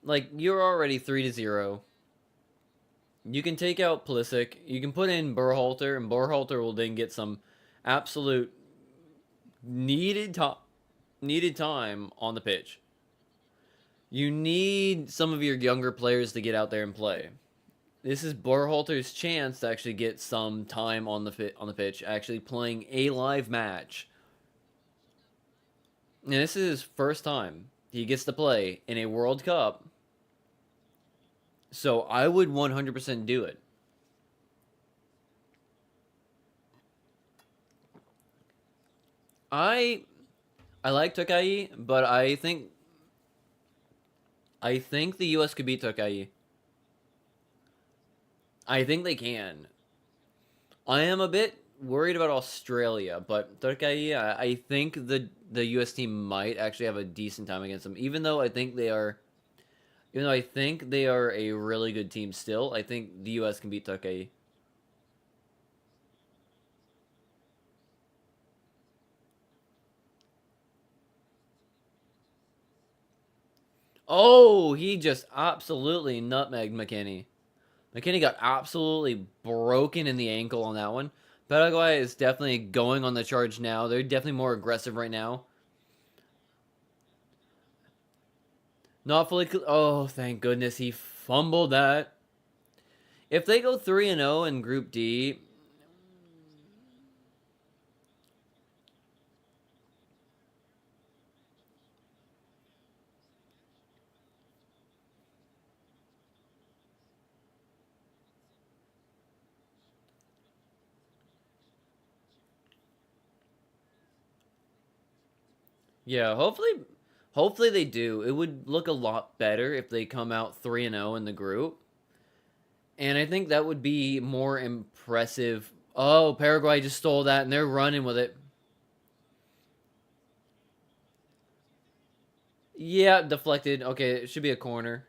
Like you're already 3-0. You can take out Pulisic. You can put in Berhalter, and Berhalter will then get some absolute needed time needed time on the pitch. You need some of your younger players to get out there and play. This is Berhalter's chance to actually get some time on the pitch, actually playing a live match. And this is his first time he gets to play in a World Cup. So I would 100% do it. I I like Tokai, but I think the US could beat Tokai. I think they can. I am a bit worried about Australia, but Turkey, I think the US team might actually have a decent time against them. Even though I think they are a really good team still, I think the US can beat Turkey. Oh, he just absolutely nutmegged McKinney. McKinney got absolutely broken in the ankle on that one. Paraguay is definitely going on the charge now. They're definitely more aggressive right now. Not fully. Oh, thank goodness he fumbled that. If they go 3-0 in Group D, yeah, hopefully they do. It would look a lot better if they come out 3-0 in the group. And I think that would be more impressive. Oh, Paraguay just stole that and they're running with it. Yeah, deflected. Okay, it should be a corner.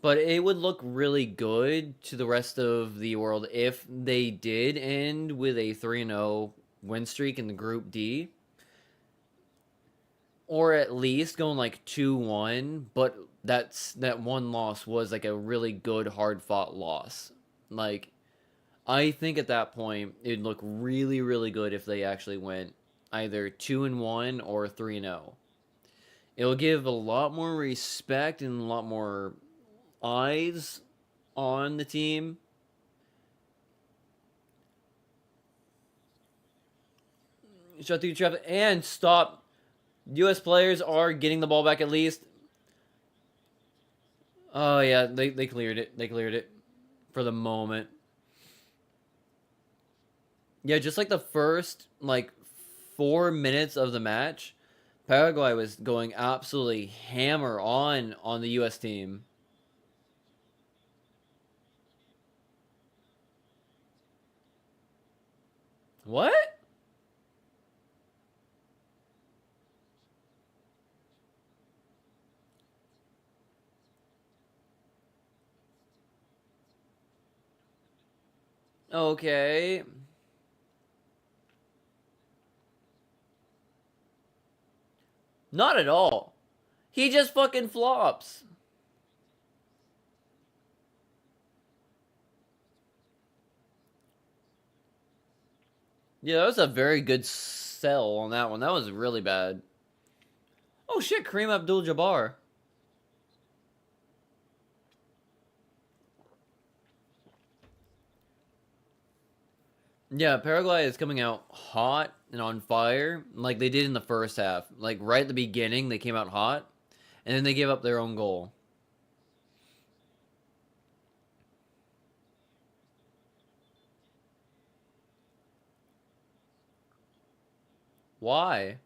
But it would look really good to the rest of the world if they did end with a 3-0 win streak in the Group D. Or at least going like 2-1, but that one loss was like a really good hard fought loss. Like I think at that point it'd look really really good if they actually went either 2-1 or 3-0. It'll give a lot more respect and a lot more eyes on the team. Shut through traffic and stop. US players are getting the ball back at least. Oh yeah, they cleared it. They cleared it for the moment. Yeah, just like the first like 4 minutes of the match, Paraguay was going absolutely hammer on the U.S. team. What? Okay. Not at all. He just fucking flops. Yeah, that was a very good sell on that one. That was really bad. Oh shit, Kareem Abdul-Jabbar. Yeah, Paraguay is coming out hot and on fire like they did in the first half. Like right at the beginning, they came out hot, and then they gave up their own goal. Why?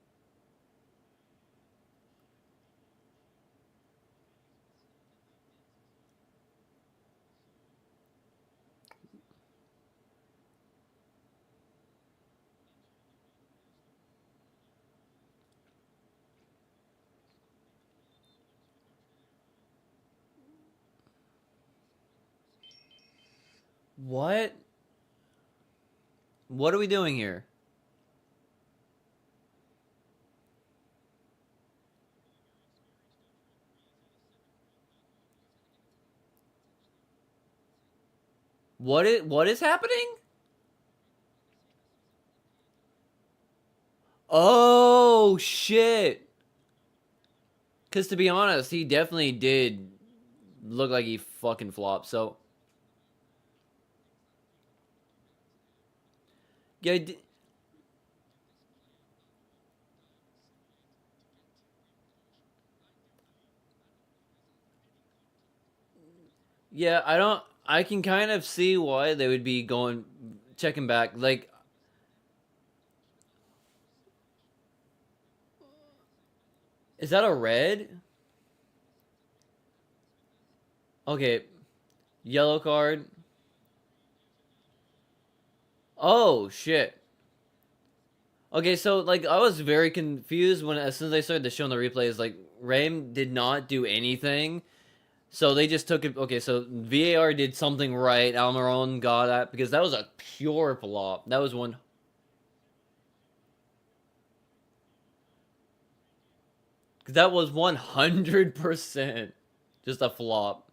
What? What are we doing here? What is happening? Oh shit. Cuz to be honest, he definitely did look like he fucking flopped. So, yeah, yeah, I can kind of see why they would be going checking back. Like, is that a red? Okay, yellow card. Oh shit. Okay, so like I was very confused when as soon as I started to show the replays, like Rame did not do anything. So they just took it. Okay, so VAR did something right. Almiron got that because that was a pure flop. That was one. That was 100% just a flop.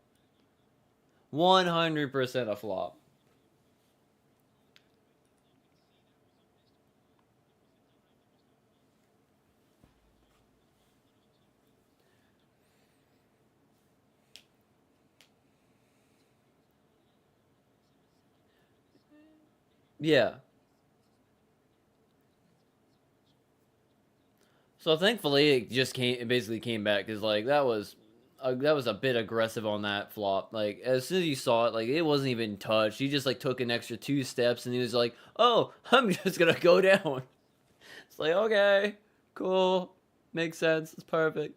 100% a flop. Yeah. So thankfully it just came. It basically came back because like that was a bit aggressive on that flop. Like as soon as you saw it, like it wasn't even touched. He just like took an extra 2 steps and he was like, "Oh, I'm just gonna go down." It's like okay, cool, makes sense. It's perfect.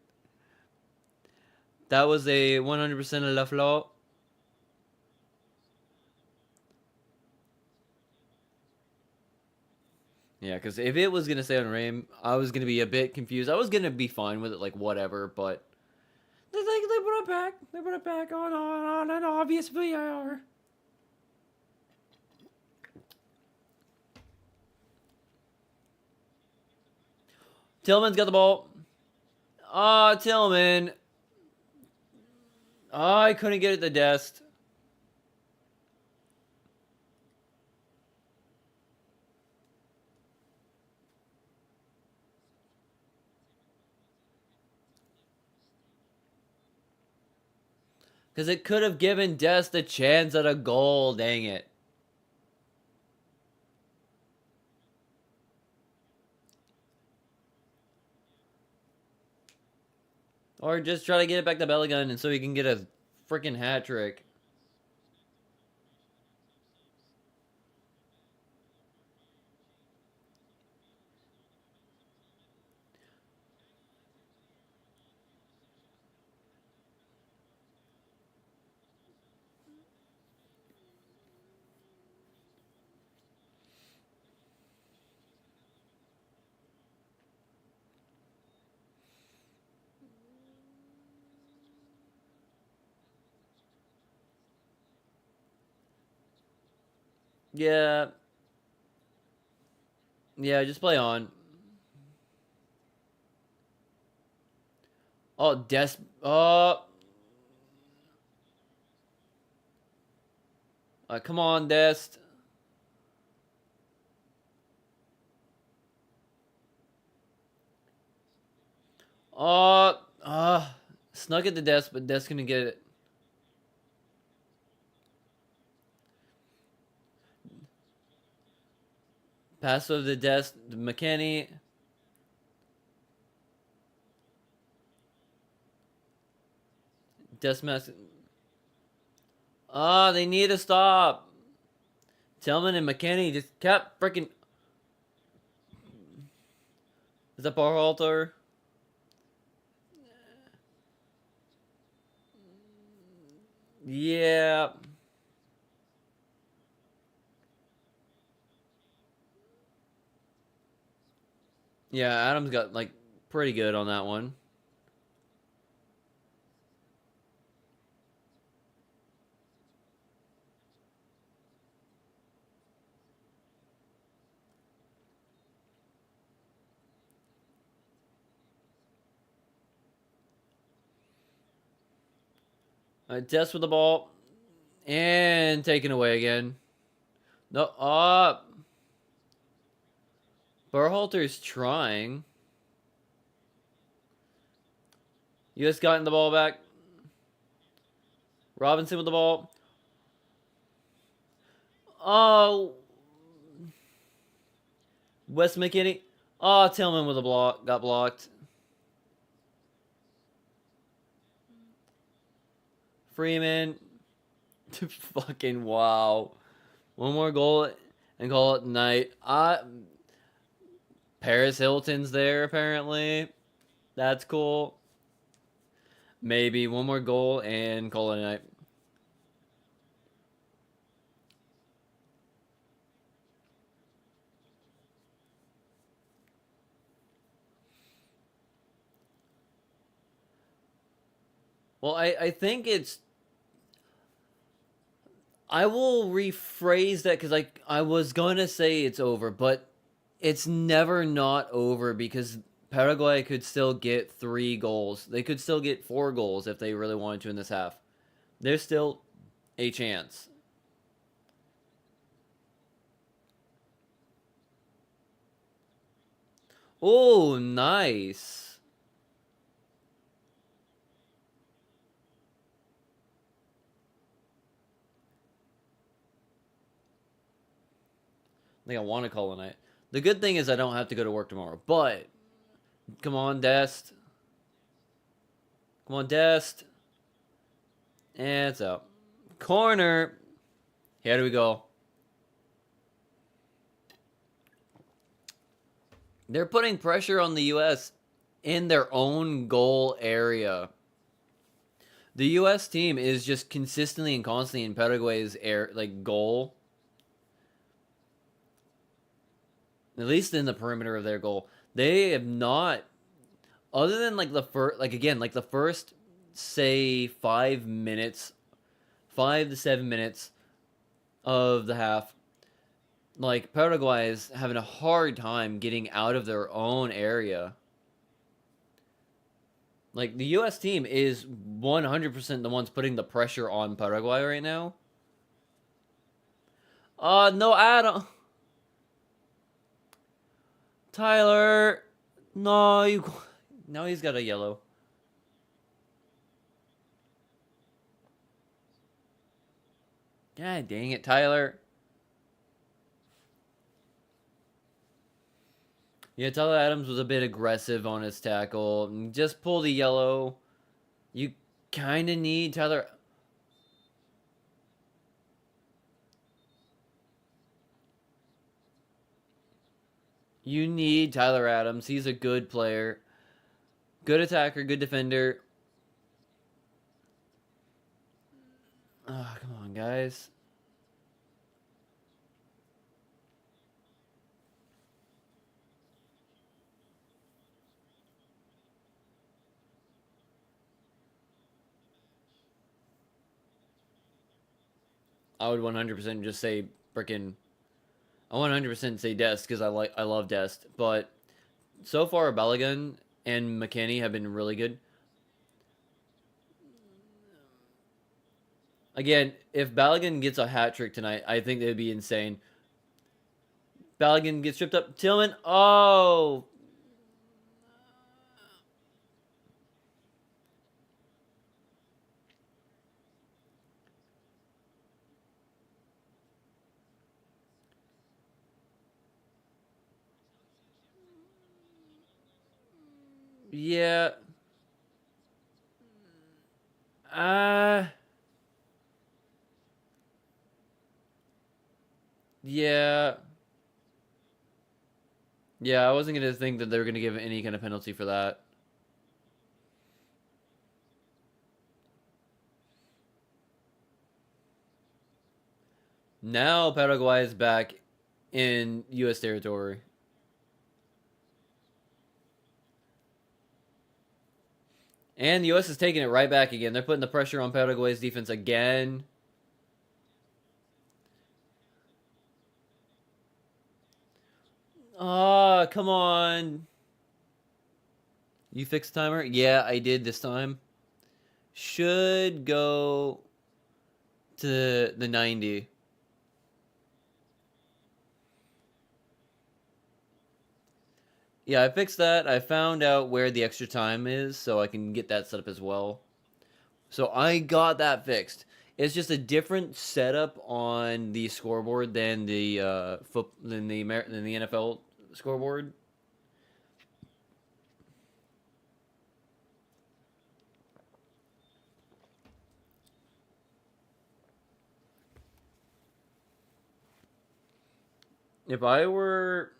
That was a 100% of la flop. Yeah, because if it was gonna stay on Rame, I was gonna be a bit confused. I was gonna be fine with it, like whatever, but they put it back. They put it back on an obvious VAR. Tillman's got the ball. Ah, Tillman. Ah, I couldn't get it the desk. Because it could have given Dest a chance at a goal, dang it. Or just try to get it back to Belligun and so he can get a freaking hat trick. Yeah. Yeah, just play on. Oh, come on, Dest. Oh, snuck at the Dest, but Dest gonna get it. Pass over the Dest, McKinney. Dest mess. They need to stop. Tillman and McKinney just kept freaking. Is that Barhalter? Yeah. Yeah, Adams got like pretty good on that one. Dest with the ball and taken away again. No, Berhalter's trying. U.S. gotten the ball back. Robinson with the ball. Oh, Wes McKinney. Oh, Tillman with a block. Got blocked. Freeman. Fucking wow. One more goal and call it night. Paris Hilton's there apparently. That's cool. Maybe one more goal and call it a night. Well, I think it's. I will rephrase that because I was going to say it's over, but it's never not over because Paraguay could still get 3 goals. They could still get 4 goals if they really wanted to in this half. There's still a chance. Oh, nice. I think I want to call a night. The good thing is I don't have to go to work tomorrow. But come on, Dest. Come on, Dest. And it's out. Corner. Here we go. They're putting pressure on the U.S. in their own goal area. The U.S. team is just consistently and constantly in Paraguay's goal, at least in the perimeter of their goal. They have not, other than like the first, like again, like the first, say 5 minutes, 5 to 7 minutes of the half. Like Paraguay is having a hard time getting out of their own area. Like the U.S. team is 100% the ones putting the pressure on Paraguay right now. No, Adam. Tyler. No, you. No, he's got a yellow. God dang it, Tyler. Yeah, Tyler Adams was a bit aggressive on his tackle. Just pull the yellow. You kind of need Tyler. You need Tyler Adams. He's a good player. Good attacker, good defender. Oh, come on, guys. I would 100% just say freaking I 100% say Dest because I love Dest, but so far Balogun and McKinney have been really good. Again, if Balogun gets a hat trick tonight, I think they'd be insane. Balogun gets tripped up. Tillman, oh, yeah, uh, yeah, yeah. I wasn't gonna think that they were gonna give any kind of penalty for that. Now Paraguay is back in U.S. territory. And the U.S. is taking it right back again. They're putting the pressure on Paraguay's defense again. Ah, come on. You fixed the timer? Yeah, I did this time. Should go to the 90. Yeah, I fixed that. I found out where the extra time is, so I can get that set up as well. So I got that fixed. It's just a different setup on the scoreboard than the than the NFL scoreboard. If I were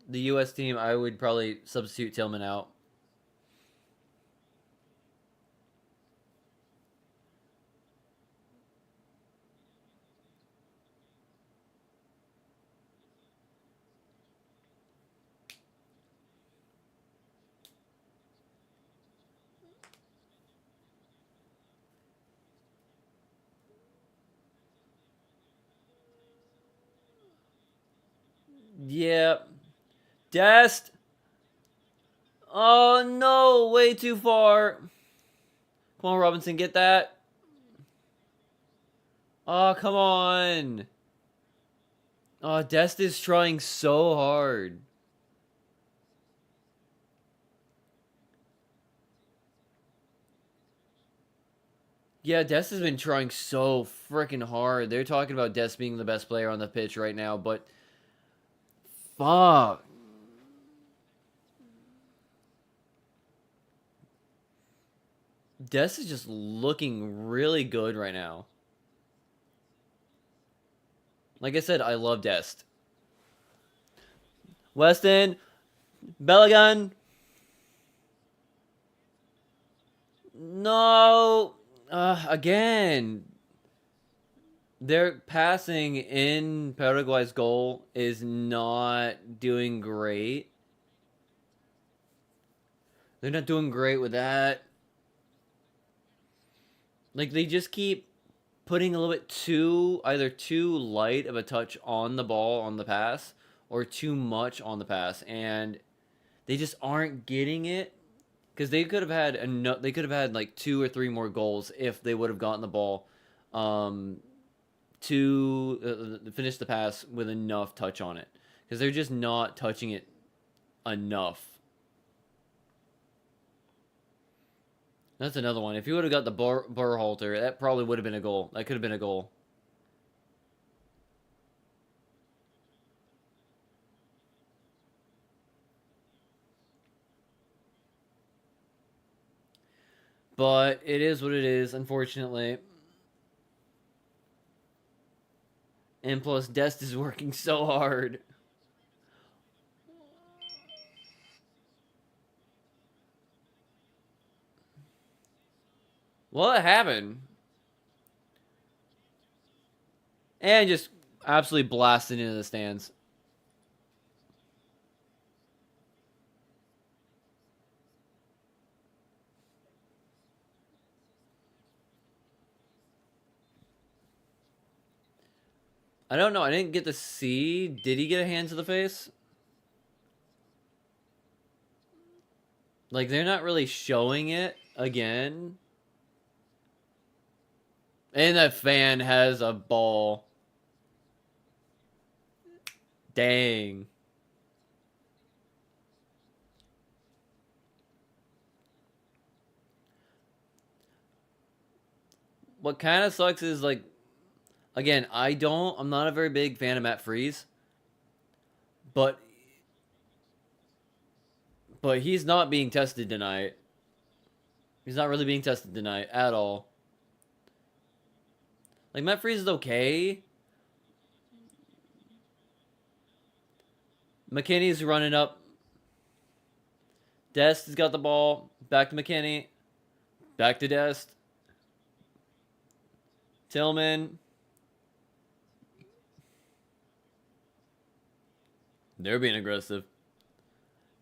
the U.S. team, I would probably substitute Tillman out. Yeah, Dest. Oh no, way too far. Come on, Robinson, get that. Oh, come on. Oh, Dest is trying so hard. Yeah, Dest has been trying so freaking hard. They're talking about Dest being the best player on the pitch right now, but fuck. Dest is just looking really good right now. Like I said, I love Dest. Weston, Belagun. No. Again. Their passing in Paraguay's goal is not doing great. They're not doing great with that. Like they just keep putting a little bit either too light of a touch on the ball on the pass or too much on the pass, and they just aren't getting it because they could have had like two or three more goals if they would have gotten the ball um, to finish the pass with enough touch on it because they're just not touching it enough. That's another one. If you would have got the burr halter, that probably would have been a goal. That could have been a goal. But it is what it is, unfortunately. And plus, Dest is working so hard. What happened? And just absolutely blasted into the stands. I don't know. I didn't get to see. Did he get a hand to the face? Like, they're not really showing it again. And that fan has a ball. Dang. What kind of sucks is, like, again, I'm not a very big fan of Matt Freeze, but he's not being tested tonight. He's not really being tested tonight at all. Like, Matt Freeze is okay. McKinney's running up. Dest has got the ball. Back to McKinney. Back to Dest. Tillman. They're being aggressive.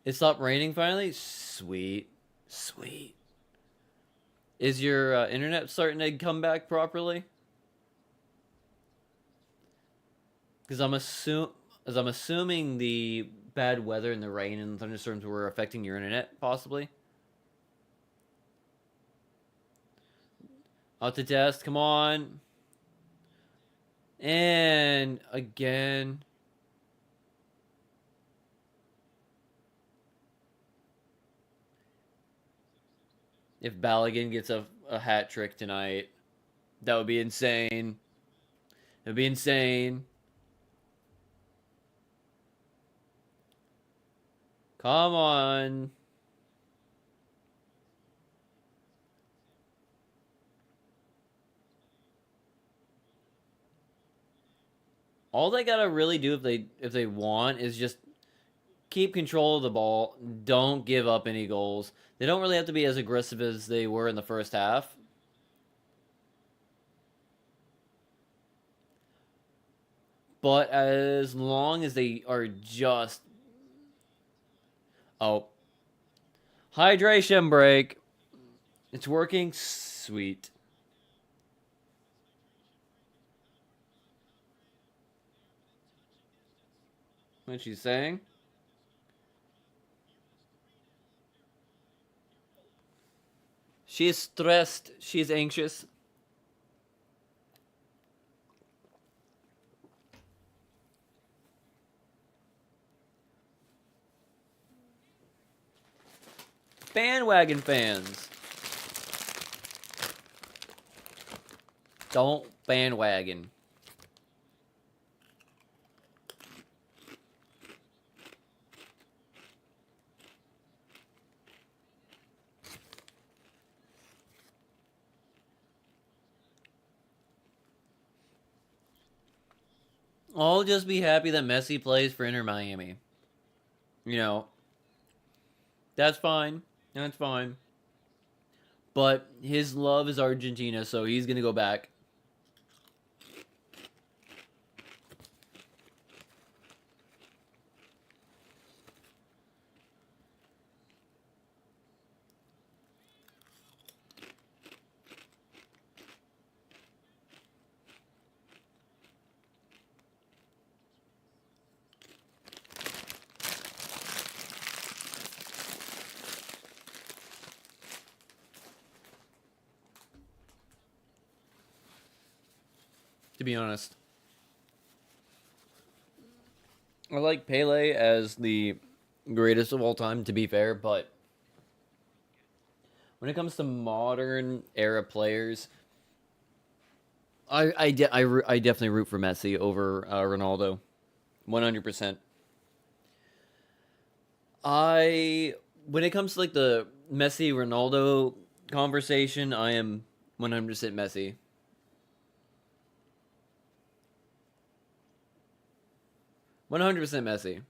It stopped raining finally? Sweet. Sweet. Is your internet starting to come back properly? Because I'm assuming the bad weather and the rain and thunderstorms were affecting your internet, possibly. Out to test, come on. And again. If Balogun gets a hat trick tonight, that would be insane. It would be insane. Come on. All they gotta really do if they want is just keep control of the ball. Don't give up any goals. They don't really have to be as aggressive as they were in the first half. But as long as they are just... Oh. Hydration break. It's working. Sweet. What she's saying? She is stressed. She is anxious. Bandwagon fans. Don't bandwagon. I'll just be happy that Messi plays for Inter Miami. You know, that's fine. That's fine. But his love is Argentina, so he's going to go back. To be honest, I like Pele as the greatest of all time, to be fair, but when it comes to modern era players, I definitely root for Messi over Ronaldo, 100%. When it comes to like the Messi Ronaldo conversation, I am 100% Messi. 100% Messi.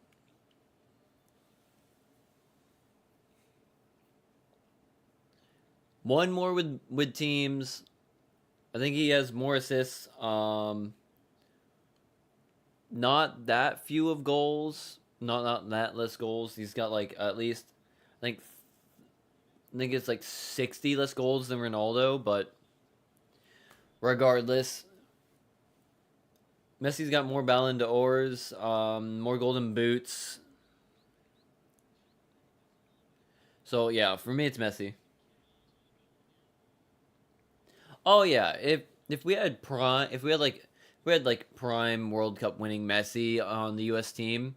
One more with teams. I think he has more assists. Not that few of goals. Not that less goals. He's got like at least I think it's like 60 less goals than Ronaldo, but regardless, Messi's got more Ballon d'Ors, more Golden Boots. So yeah, for me it's Messi. Oh yeah, if we had prime, if we had like prime World Cup winning Messi on the U.S. team,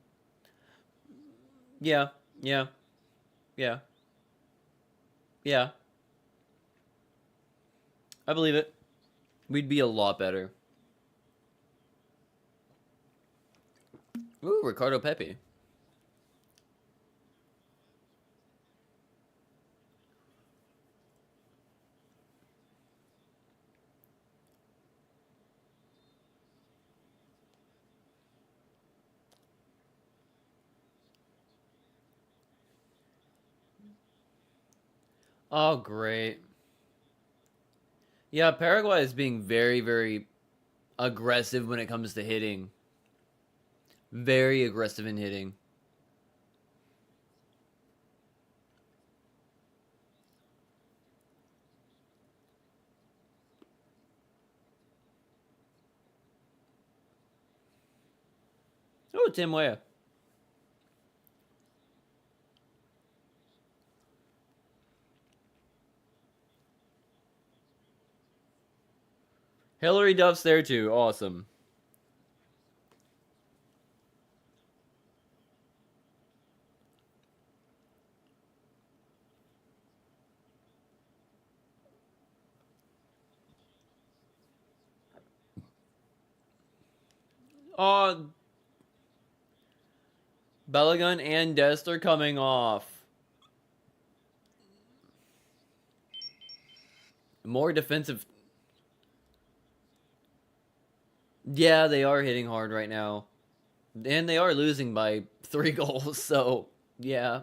yeah, yeah, yeah, yeah, I believe it. We'd be a lot better. Ooh, Ricardo Pepe. Oh, great. Yeah, Paraguay is being very, very aggressive when it comes to hitting. Very aggressive in hitting. Oh, Tim Weah. Hillary Duff's there too. Awesome. Oh, Belagun and Dest are coming off. More defensive. Yeah, they are hitting hard right now. And they are losing by 3 goals, so yeah.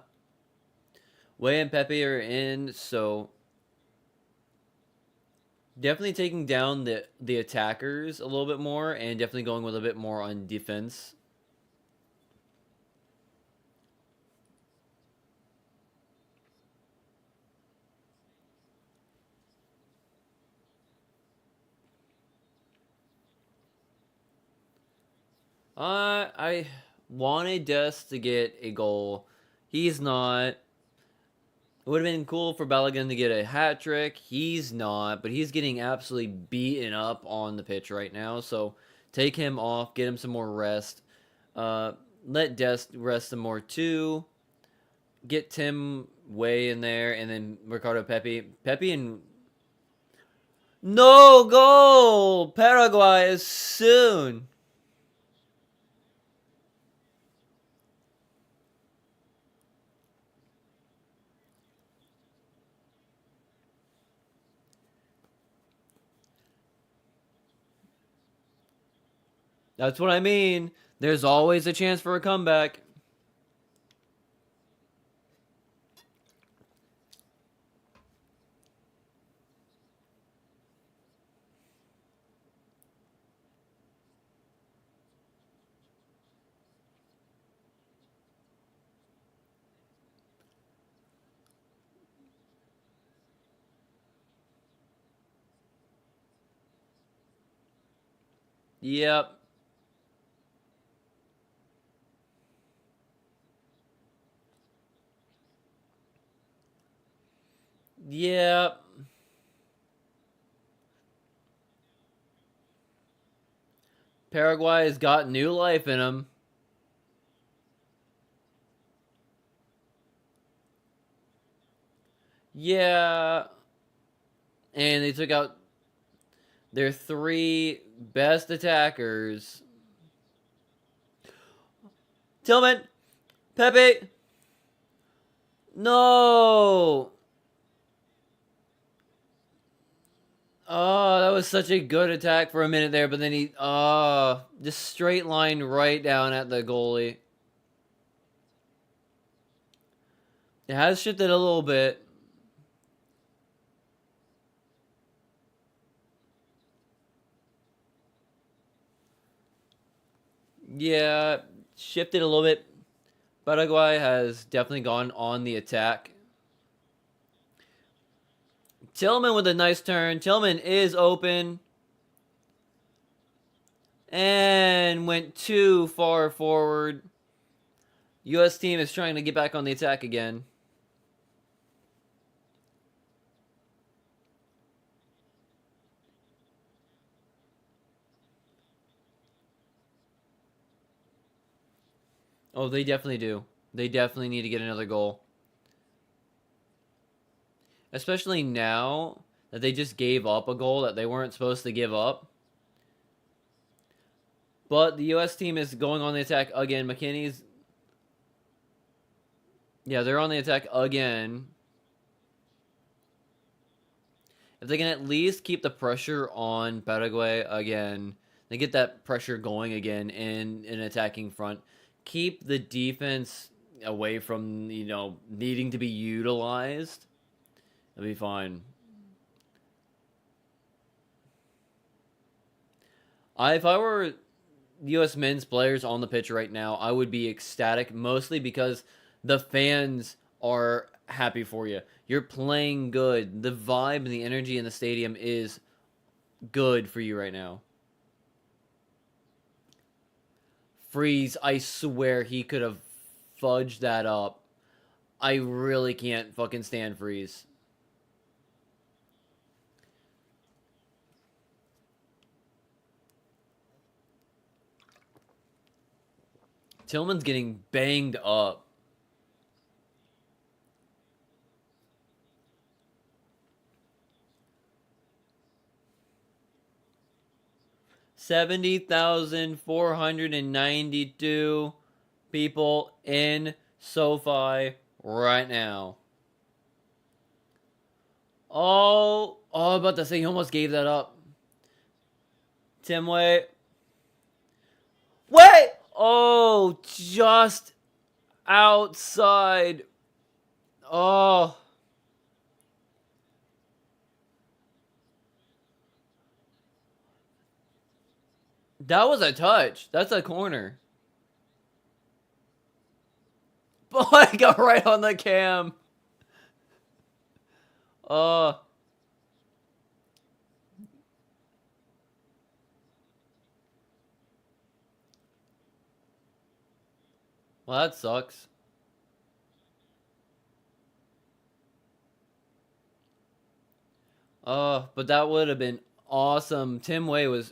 Way and Pepe are in, so definitely taking down the attackers a little bit more and definitely going with a bit more on defense. I wanted Dest to get a goal. He's not. It would have been cool for Balogun to get a hat trick. He's not, but he's getting absolutely beaten up on the pitch right now. So take him off, get him some more rest. Uh, Let Dest rest some more too. Get Tim Way in there, and then Ricardo Pepe. Pepe and no goal. Paraguay is soon. That's what I mean. There's always a chance for a comeback. Yep. Yep. Paraguay has got new life in them. Yeah. And they took out their 3 best attackers. Tillman, Pepe, no. Oh, that was such a good attack for a minute there, but then he, just straight line right down at the goalie. It has shifted a little bit. Yeah, shifted a little bit. Paraguay has definitely gone on the attack. Tillman with a nice turn. Tillman is open. And went too far forward. U.S. team is trying to get back on the attack again. Oh, they definitely do. They definitely need to get another goal. Especially now that they just gave up a goal that they weren't supposed to give up. But the U.S. team is going on the attack again. McKinney's. Yeah, they're on the attack again. If they can at least keep the pressure on Paraguay again, they get that pressure going again in an attacking front. Keep the defense away from, needing to be utilized. It'll be fine. If I were U.S. men's players on the pitch right now, I would be ecstatic, mostly because the fans are happy for you. You're playing good. The vibe and the energy in the stadium is good for you right now. Freeze, I swear he could have fudged that up. I really can't fucking stand Freeze. Tillman's getting banged up. $70,492 people in SoFi right now. I'm about to say he almost gave that up. Timway. Wait! Oh, just outside. Oh. That was a touch. That's a corner. Boy, got right on the cam. Oh. Well, that sucks. But that would have been awesome. Tim Way was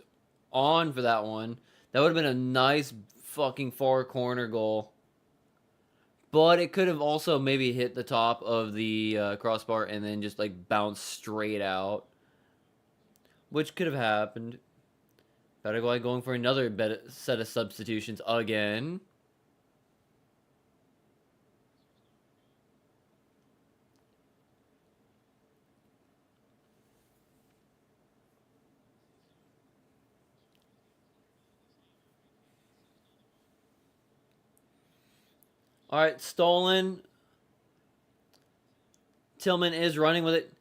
on for that one. That would have been a nice fucking far corner goal. But it could have also maybe hit the top of the crossbar and then just like bounced straight out, which could have happened. Paraguay going for another set of substitutions again. All right, stolen. Tillman is running with it.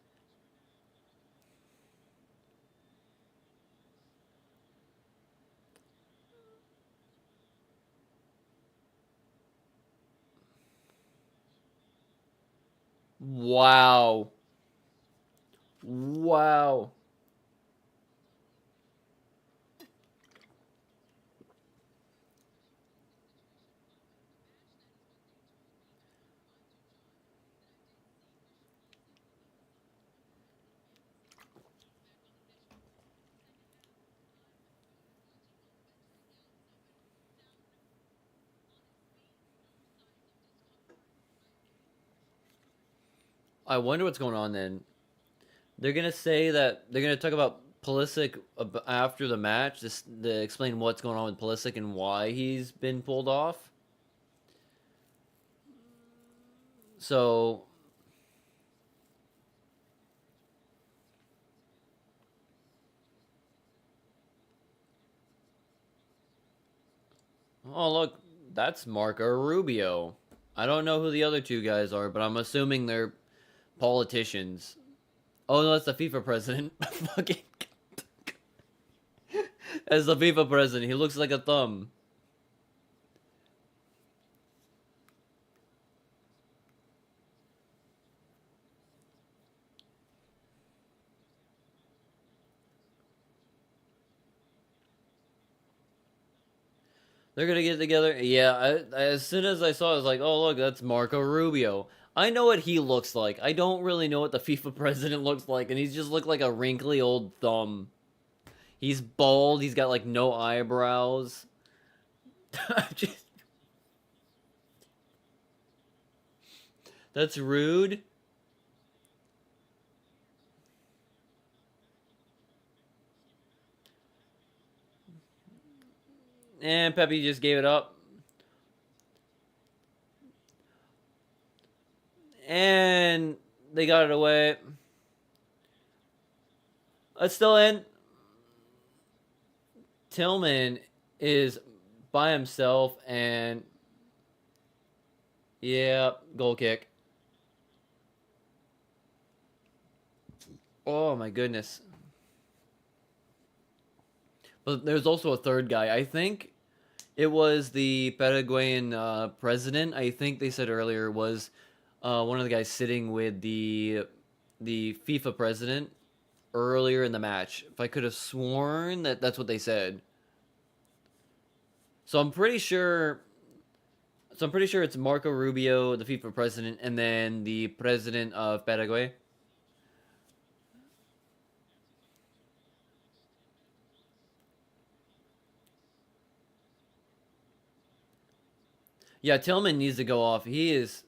Wow. Wow. I wonder what's going on then. They're gonna say that they're gonna talk about Pulisic after the match, just to explain what's going on with Pulisic and why he's been pulled off. So, oh look, that's Marco Rubio. I don't know who the other two guys are, but I'm assuming they're politicians. Oh no, that's the FIFA president. Fucking as the FIFA president, he looks like a thumb. They're gonna get together. Yeah, as soon as I saw it, I was like, oh, look, that's Marco Rubio. I know what he looks like. I don't really know what the FIFA president looks like, and he's just looked like a wrinkly old thumb. He's bald. He's got like no eyebrows. Just- that's rude. And Pepe just gave it up. And they got it away. It's still in. Tillman is by himself, and yeah, goal kick. Oh my goodness. But there's also a third guy. I think it was the Paraguayan president. I think they said earlier was one of the guys sitting with the FIFA president earlier in the match. If I could have sworn that that's what they said. So I'm pretty sure. So I'm pretty sure it's Marco Rubio, the FIFA president, and then the president of Paraguay. Yeah, Tillman needs to go off. He has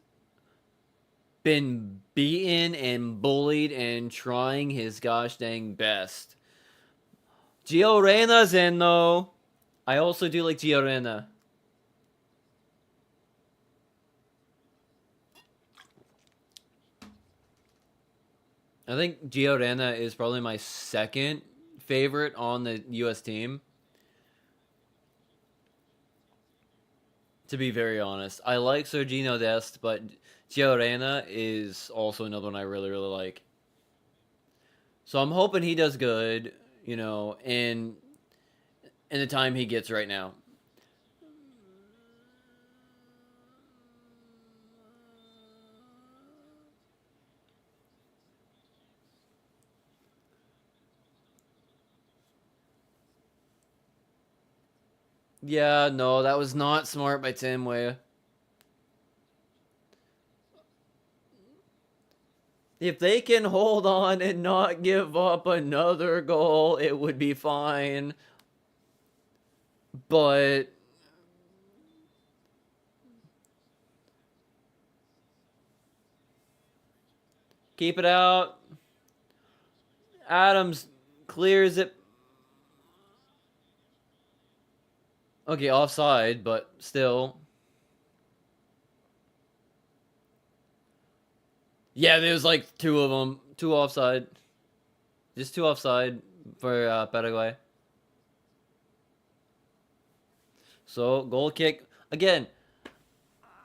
been beaten and bullied and trying his gosh dang best. Gio Reyna's in though. I also do like Gio Reyna. I think Gio Reyna is probably my second favorite on the U.S. team. To be very honest, I like Sergino Dest, but Gio Reyna is also another one I really really like. So I'm hoping he does good, in the time he gets right now. Yeah, no, that was not smart by Tim Weah. If they can hold on and not give up another goal, it would be fine. But keep it out. Adams clears it. Okay, offside, but still. Yeah, there's like two of them. Two offside. Just two offside for Paraguay. So, goal kick. Again,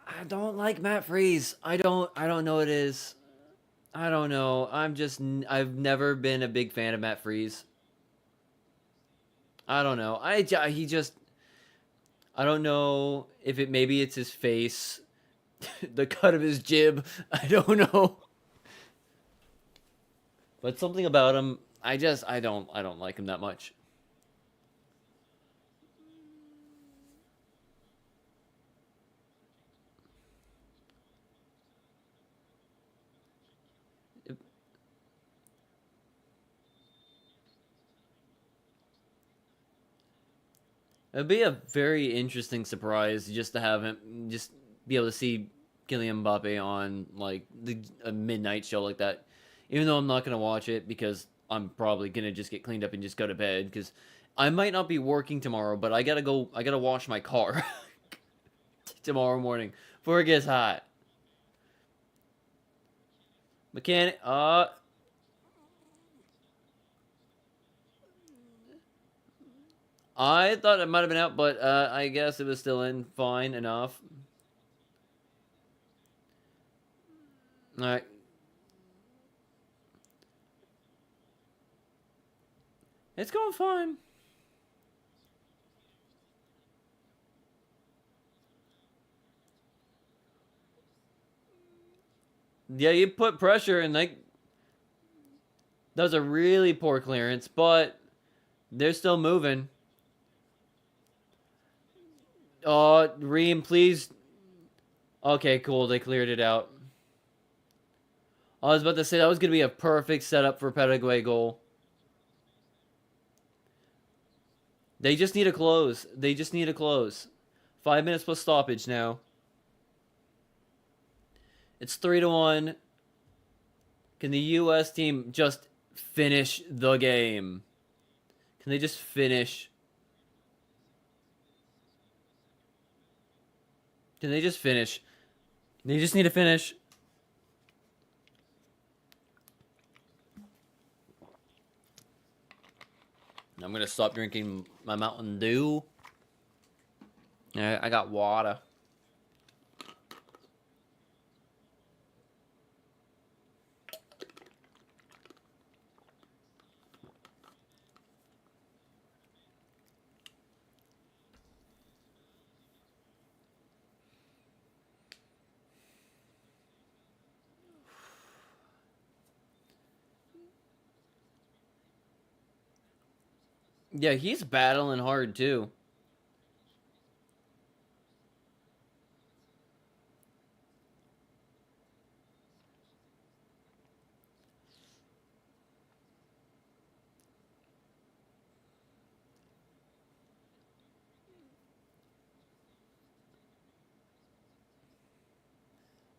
I don't like Matt Freeze. I don't know what it is. I don't know. I've never been a big fan of Matt Freeze. I don't know. He just I don't know if it maybe it's his face, the cut of his jib. I don't know. But something about him, I don't like him that much. It'd be a very interesting surprise just to have him just be able to see Kylian Mbappe on like a midnight show like that. Even though I'm not gonna watch it because I'm probably gonna just get cleaned up and just go to bed because I might not be working tomorrow, but I gotta go. I gotta wash my car tomorrow morning before it gets hot. Mechanic. I thought it might have been out, but I guess it was still in fine enough. All right. It's going fine. Yeah, you put pressure and like that was a really poor clearance, but they're still moving. Reem, please. Okay, cool. They cleared it out. I was about to say that was gonna be a perfect setup for Paraguay goal. They just need a close. They just need a close. 5 minutes plus stoppage now. It's 3-1. Can the U.S. team just finish the game? Can they just finish? Can they just finish? They just need to finish. I'm gonna stop drinking my Mountain Dew. I got water. Yeah, he's battling hard too.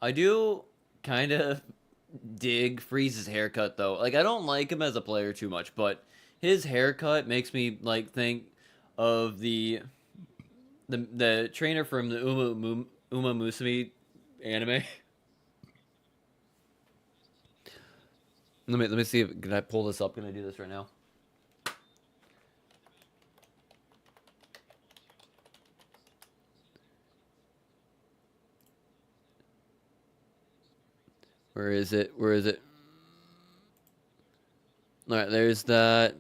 I do kind of dig Freeze's haircut though. Like I don't like him as a player too much, but his haircut makes me like think of the trainer from the Uma Musume anime. Let me see if can I pull this up? Can I do this right now? Where is it? Where is it? All right, there's that.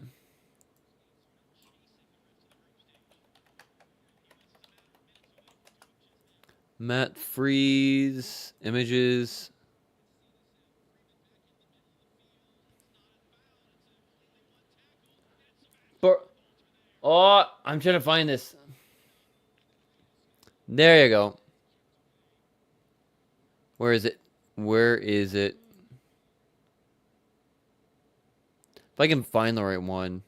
Matt Freeze images. Oh, I'm trying to find this. There you go. Where is it? Where is it? If I can find the right one.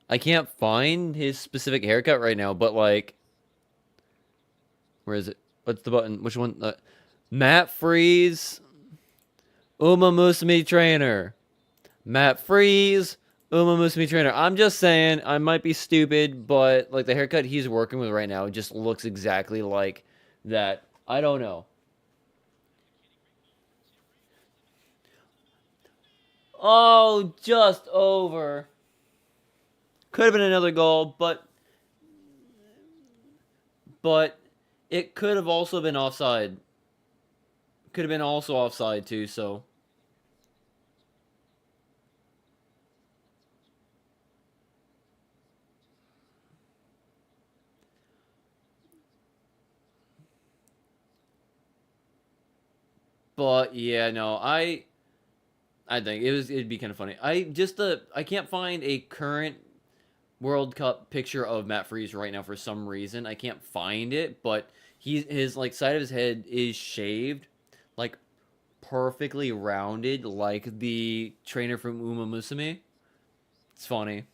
I can't find his specific haircut right now, but like, where is it? What's the button? Which one? Matt Freeze, Uma Musume trainer. Matt Freeze, Uma Musume trainer. I'm just saying, I might be stupid, but like the haircut he's working with right now just looks exactly like that. I don't know. Oh, just over. Could have been another goal, but it could have also been offside. Could have been also offside too, so but yeah, no, I think it'd be kind of funny. I can't find a current World Cup picture of Matt Freeze right now for some reason. I can't find it, but his like side of his head is shaved, like perfectly rounded, like the trainer from Uma Musume. It's funny.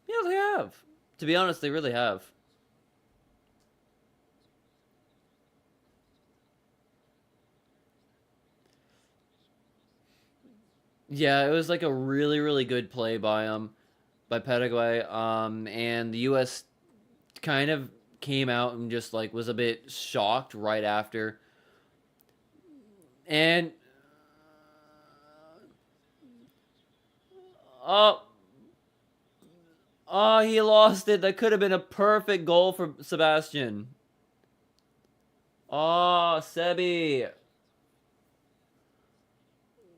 Yeah, they have. To be honest, they really have. Yeah, it was like a really, really good play by Paraguay. And the U.S. kind of came out and just like was a bit shocked right after. And oh, oh, he lost it. That could have been a perfect goal for Sebastian. Oh, Sebi,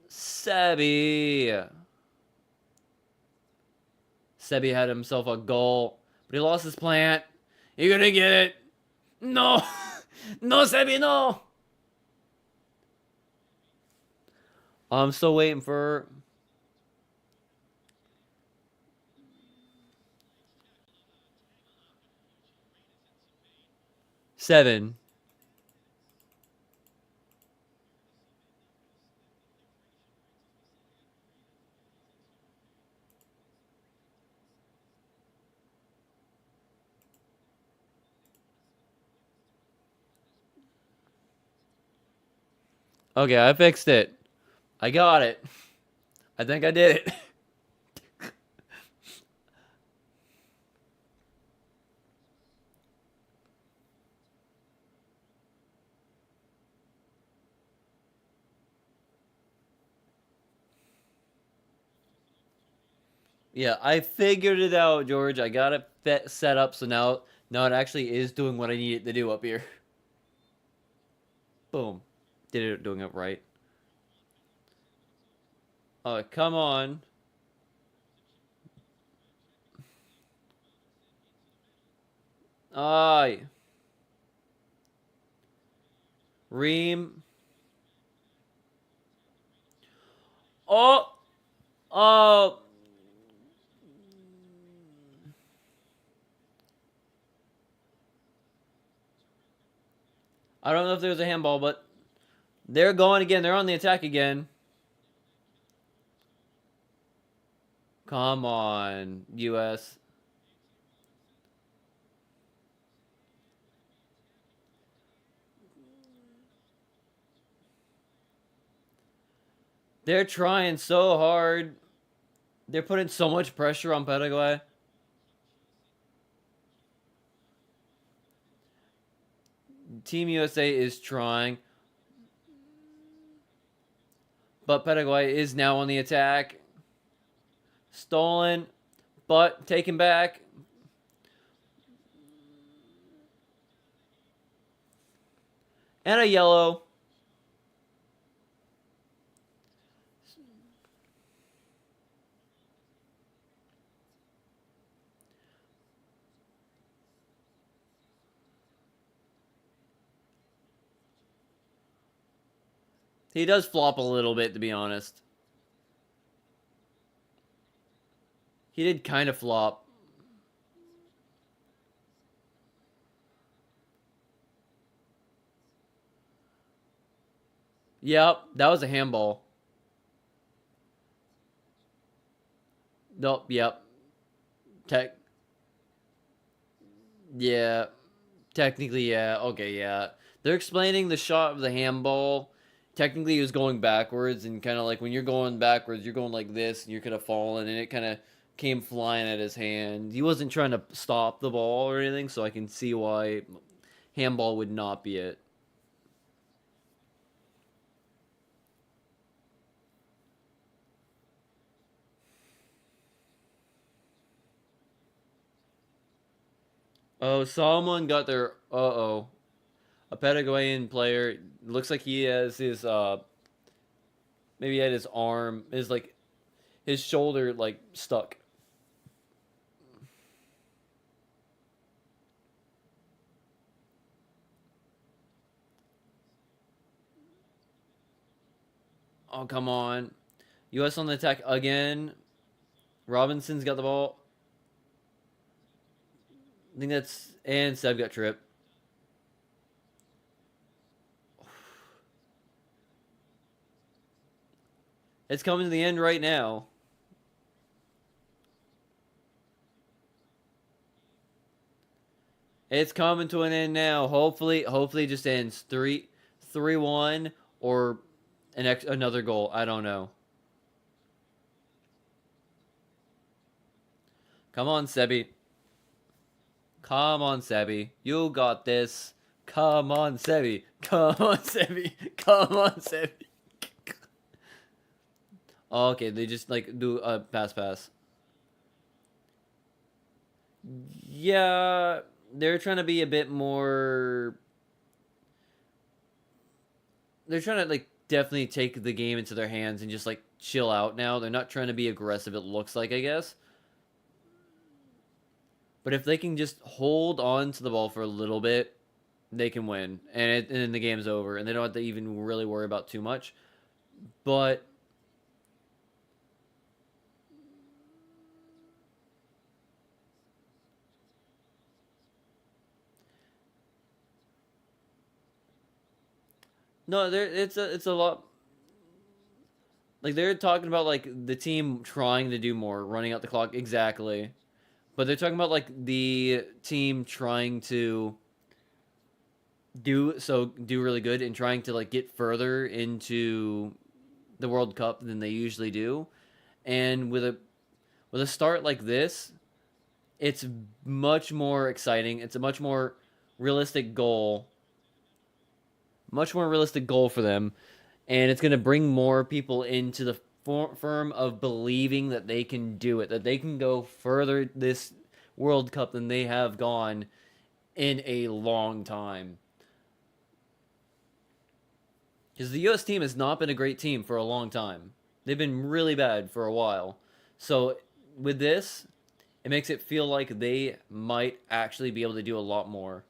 Sebi, Sebi had himself a goal, but he lost his plant. You're gonna get it. No. No, Sebi, no. I'm still waiting for. Seven. Okay, I fixed it. I got it. I think I did it. Yeah, I figured it out, George. I got it set up, so now it actually is doing what I need it to do up here. Boom. Did it doing it right. Oh, come on. Aye. Ream. Oh. Oh. I don't know if there's a handball, but they're going again. They're on the attack again. Come on, US. They're trying so hard. They're putting so much pressure on Paraguay. Team USA is trying, but Paraguay is now on the attack. Stolen, but taken back. And a yellow. He does flop a little bit, to be honest. He did kind of flop. Yep, that was a handball. Nope, yep. Tech. Yeah. Technically, yeah. Okay, yeah. They're explaining the shot of the handball. Technically, he was going backwards, and kind of like when you're going backwards, you're going like this, and you could have fallen, and it kind of came flying at his hand. He wasn't trying to stop the ball or anything, so I can see why handball would not be it. Oh, someone got their. Uh-oh. A Paraguayan player. Looks like he has his. Maybe he had his arm. His, like. His shoulder, like, stuck. Oh, come on. U.S. on the attack again. Robinson's got the ball. I think that's. And Seb got tripped. It's coming to the end right now. It's coming to an end now. Hopefully, it just ends 3-1 or another goal. I don't know. Come on, Sebi. Come on, Sebi. You got this. Come on, Sebi. Come on, Sebi. Come on, Sebi. Oh, okay, they just like do a pass. Yeah, they're trying to be a bit more. They're trying to like definitely take the game into their hands and just like chill out now. They're not trying to be aggressive. It looks like, I guess, But if they can just hold on to the ball for a little bit, they can win, and then the game's over, and they don't have to even really worry about too much. But no, there it's a lot. Like they're talking about like the team trying to do more, running out the clock exactly. But they're talking about like the team trying to do really good and trying to like get further into the World Cup than they usually do. And with a start like this, it's much more exciting. It's a realistic goal, much more realistic goal for them, and it's going to bring more people into the firm of believing that they can do it, that they can go further this World Cup than they have gone in a long time. Because the U.S. team has not been a great team for a long time. They've been really bad for a while. So with this, it makes it feel like they might actually be able to do a lot more.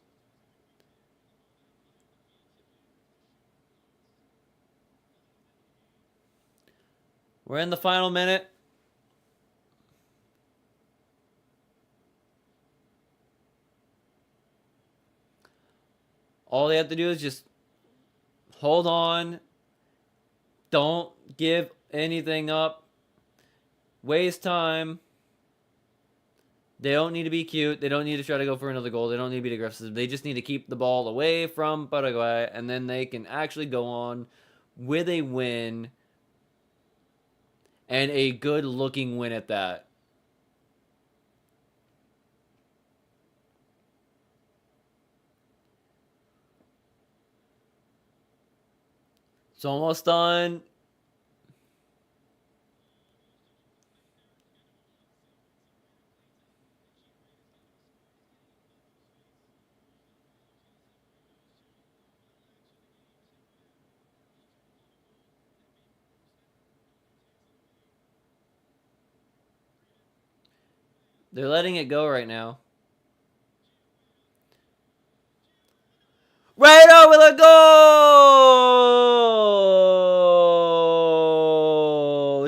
We're in the final minute. All they have to do is just hold on. Don't give anything up. Waste time. They don't need to be cute. They don't need to try to go for another goal. They don't need to be aggressive. They just need to keep the ball away from Paraguay, and then they can actually go on with a win, and a good looking win at that. It's almost done. They're letting it go right now. Right on with a goal!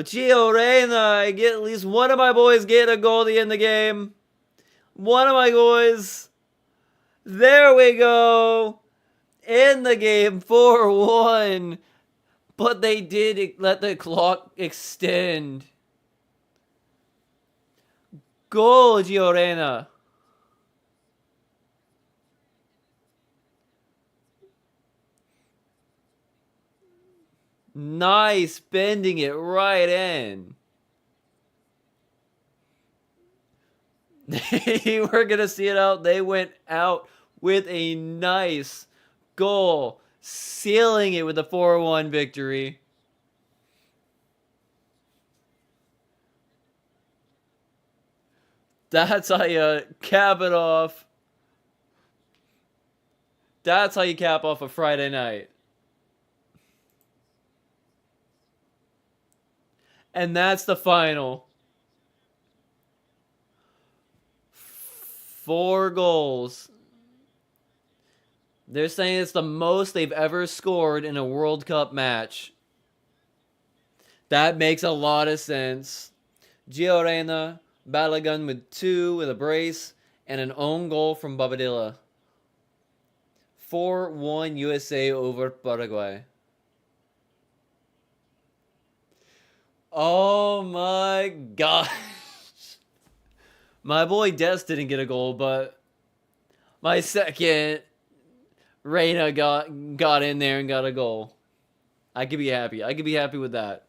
Gio Reyna, I get at least one of my boys get a goal to end the game. One of my boys. There we go. In the game 4-1. But they did let the clock extend. Goal, Gio Reyna. Nice, bending it right in. They were going to see it out. They went out with a nice goal, sealing it with a 4-1 victory. That's how you cap it off. That's how you cap off a Friday night. And that's the final. 4 goals. They're saying it's the most they've ever scored in a World Cup match. That makes a lot of sense. Gio Reyna, Balogun with 2 with a brace, and an own goal from Bobadilla. 4-1 USA over Paraguay. Oh my gosh. My boy Des didn't get a goal, but my second Reyna got in there and got a goal. I could be happy. I could be happy with that.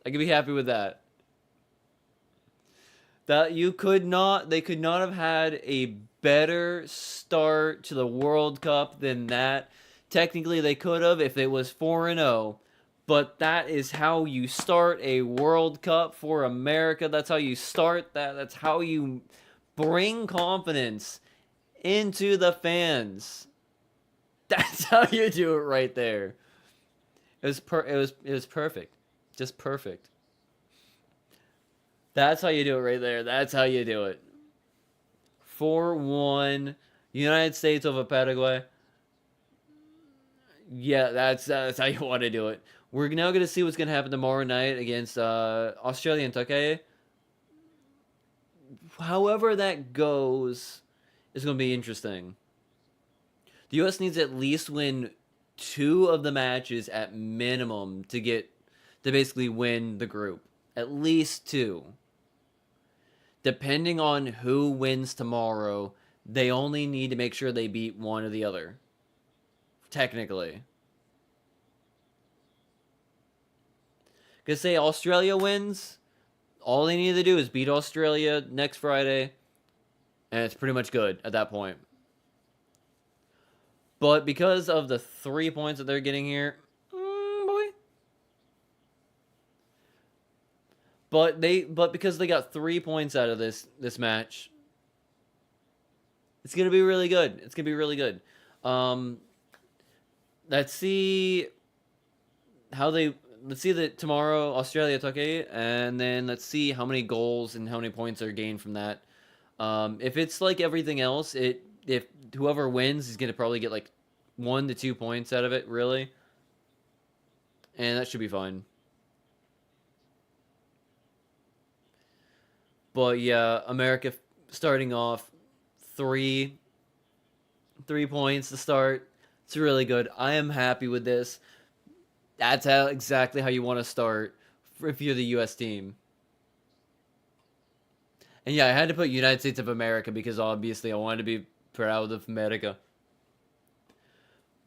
I could be happy with that. That they could not have had a better start to the World Cup than that. Technically they could have if it was 4-0. But that is how you start a World Cup for America. That's how you start that. That's how you bring confidence into the fans. That's how you do it right there. It was perfect. Just perfect. That's how you do it right there. That's how you do it. 4-1. United States over Paraguay. Yeah, that's how you want to do it. We're now going to see what's going to happen tomorrow night against Australia and Turkey. However that goes is going to be interesting. The U.S. needs at least win two of the matches at minimum to basically win the group. At least two. Depending on who wins tomorrow, they only need to make sure they beat one or the other. Technically. Because say Australia wins, all they need to do is beat Australia next Friday, and it's pretty much good at that point. But because of the 3 points that they're getting here, boy. But because they got 3 points out of this match, it's gonna be really good. It's gonna be really good. Let's see that tomorrow Australia Turkey, and then let's see how many goals and how many points are gained from that. If it's like everything else, if whoever wins is gonna probably get like 1 to 2 points out of it, really, and that should be fine. But yeah, America starting off three 3 points to start. It's really good. I am happy with this. That's exactly how you want to start if you're the U.S. team. And yeah, I had to put United States of America because obviously I wanted to be proud of America.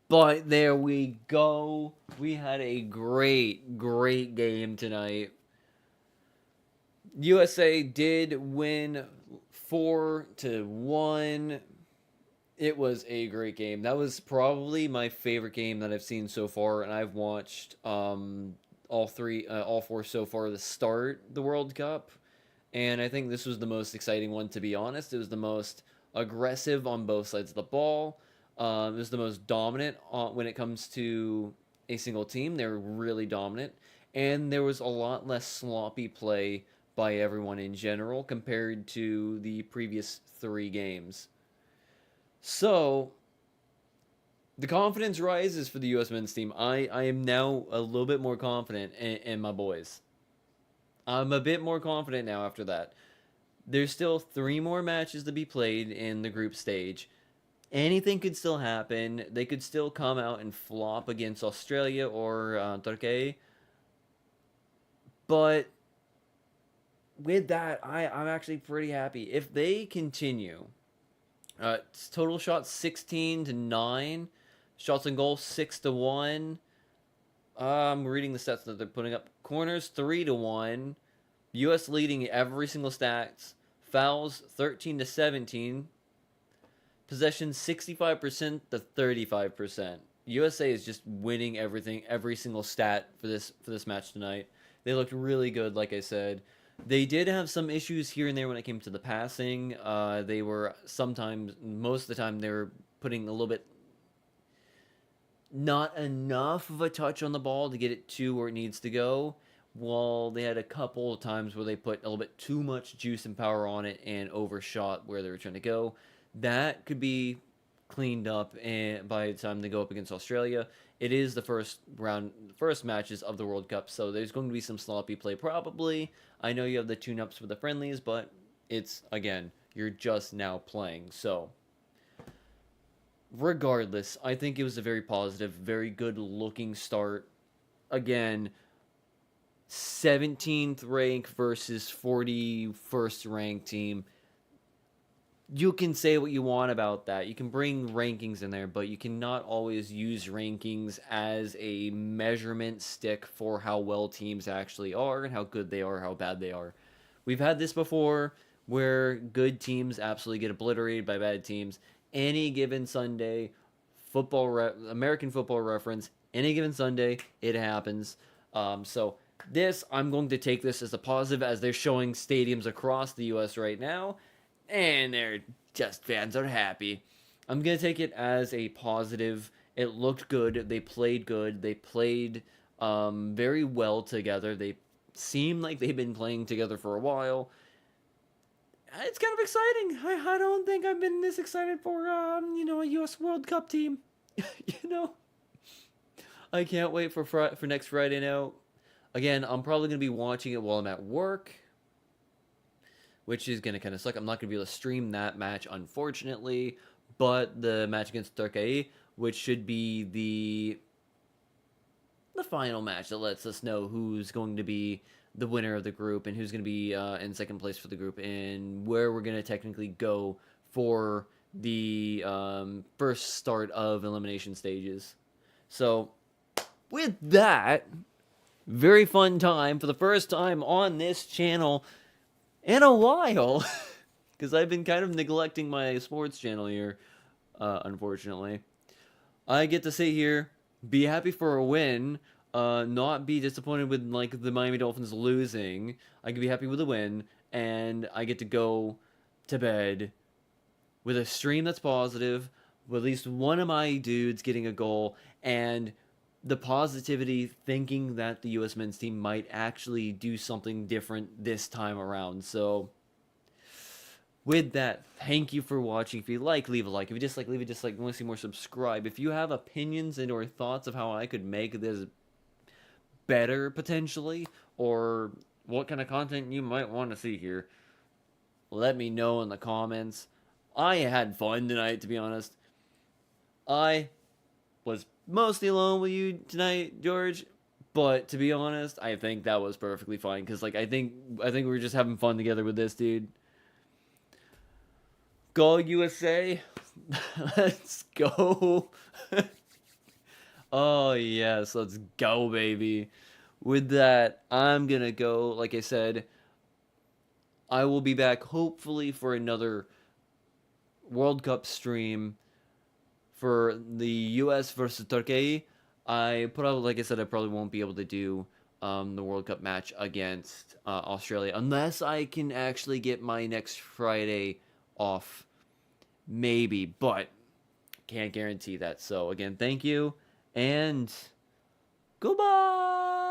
But there we go. We had a great game tonight. USA did win 4-1. It was a great game. That was probably my favorite game that I've seen so far, and I've watched all four so far to start the World Cup. And I think this was the most exciting one, to be honest. It was the most aggressive on both sides of the ball. It was the most dominant when it comes to a single team. They were really dominant, and there was a lot less sloppy play by everyone in general compared to the previous 3 games. So, the confidence rises for the U.S. men's team. I am now a little bit more confident in my boys. I'm a bit more confident now after that. There's still 3 more matches to be played in the group stage. Anything could still happen. They could still come out and flop against Australia or Turkey. But with that, I'm actually pretty happy. If they continue, total shots 16-9, shots and goals 6-1. I'm reading the stats that they're putting up. Corners 3-1. U.S. leading every single stats. Fouls 13-17. Possession 65% to 35%. USA is just winning everything, every single stat for this match tonight. They looked really good, like I said. They did have some issues here and there when it came to the passing. They were most of the time, they were putting a little bit not enough of a touch on the ball to get it to where it needs to go. While they had a couple of times where they put a little bit too much juice and power on it and overshot where they were trying to go. That could be cleaned up by the time they go up against Australia. It is the first matches of the World Cup, so there's going to be some sloppy play probably. I know you have the tune-ups for the friendlies, but it's, again, you're just now playing. So, regardless, I think it was a very positive, very good-looking start. Again, 17th rank versus 41st ranked team. You can say what you want about that. You can bring rankings in there, but you cannot always use rankings as a measurement stick for how well teams actually are and how good they are, how bad they are. We've had this before where good teams absolutely get obliterated by bad teams. Any given Sunday, American football reference, any given Sunday, it happens. So I'm going to take this as a positive as they're showing stadiums across the U.S. right now. And fans are happy. I'm going to take it as a positive. It looked good. They played good. They played very well together. They seem like they've been playing together for a while. it's kind of exciting. I don't think I've been this excited for a U.S. World Cup team. you know, I can't wait for next Friday now. Again, I'm probably gonna be watching it while I'm at work, which is gonna kind of suck. I'm not gonna be able to stream that match, unfortunately. But the match against Turkey, which should be the final match that lets us know who's going to be the winner of the group and who's going to be in second place for the group and where we're going to technically go for the first start of elimination stages. So, with that, very fun time for the first time on this channel in a while. Because I've been kind of neglecting my sports channel here, unfortunately. I get to sit here, be happy for a win, not be disappointed with like the Miami Dolphins losing. I can be happy with a win, and I get to go to bed with a stream that's positive, with at least one of my dudes getting a goal, and the positivity thinking that the U.S. men's team might actually do something different this time around. So, with that, thank you for watching. If you like, leave a like. If you dislike, leave a dislike. If you want to see more, subscribe. If you have opinions and or thoughts of how I could make this better, potentially, or what kind of content you might want to see here, let me know in the comments. I had fun tonight, to be honest. I was mostly alone with you tonight, George. But to be honest, I think that was perfectly fine. Because, like, I think we were just having fun together with this, dude. Go USA. Let's go. Oh, yes. Let's go, baby. With that, I'm going to go. Like I said, I will be back hopefully for another World Cup stream for the US versus Turkey. Like I said, I probably won't be able to do the World Cup match against Australia unless I can actually get my next Friday off. Maybe, but can't guarantee that. So again, thank you and goodbye.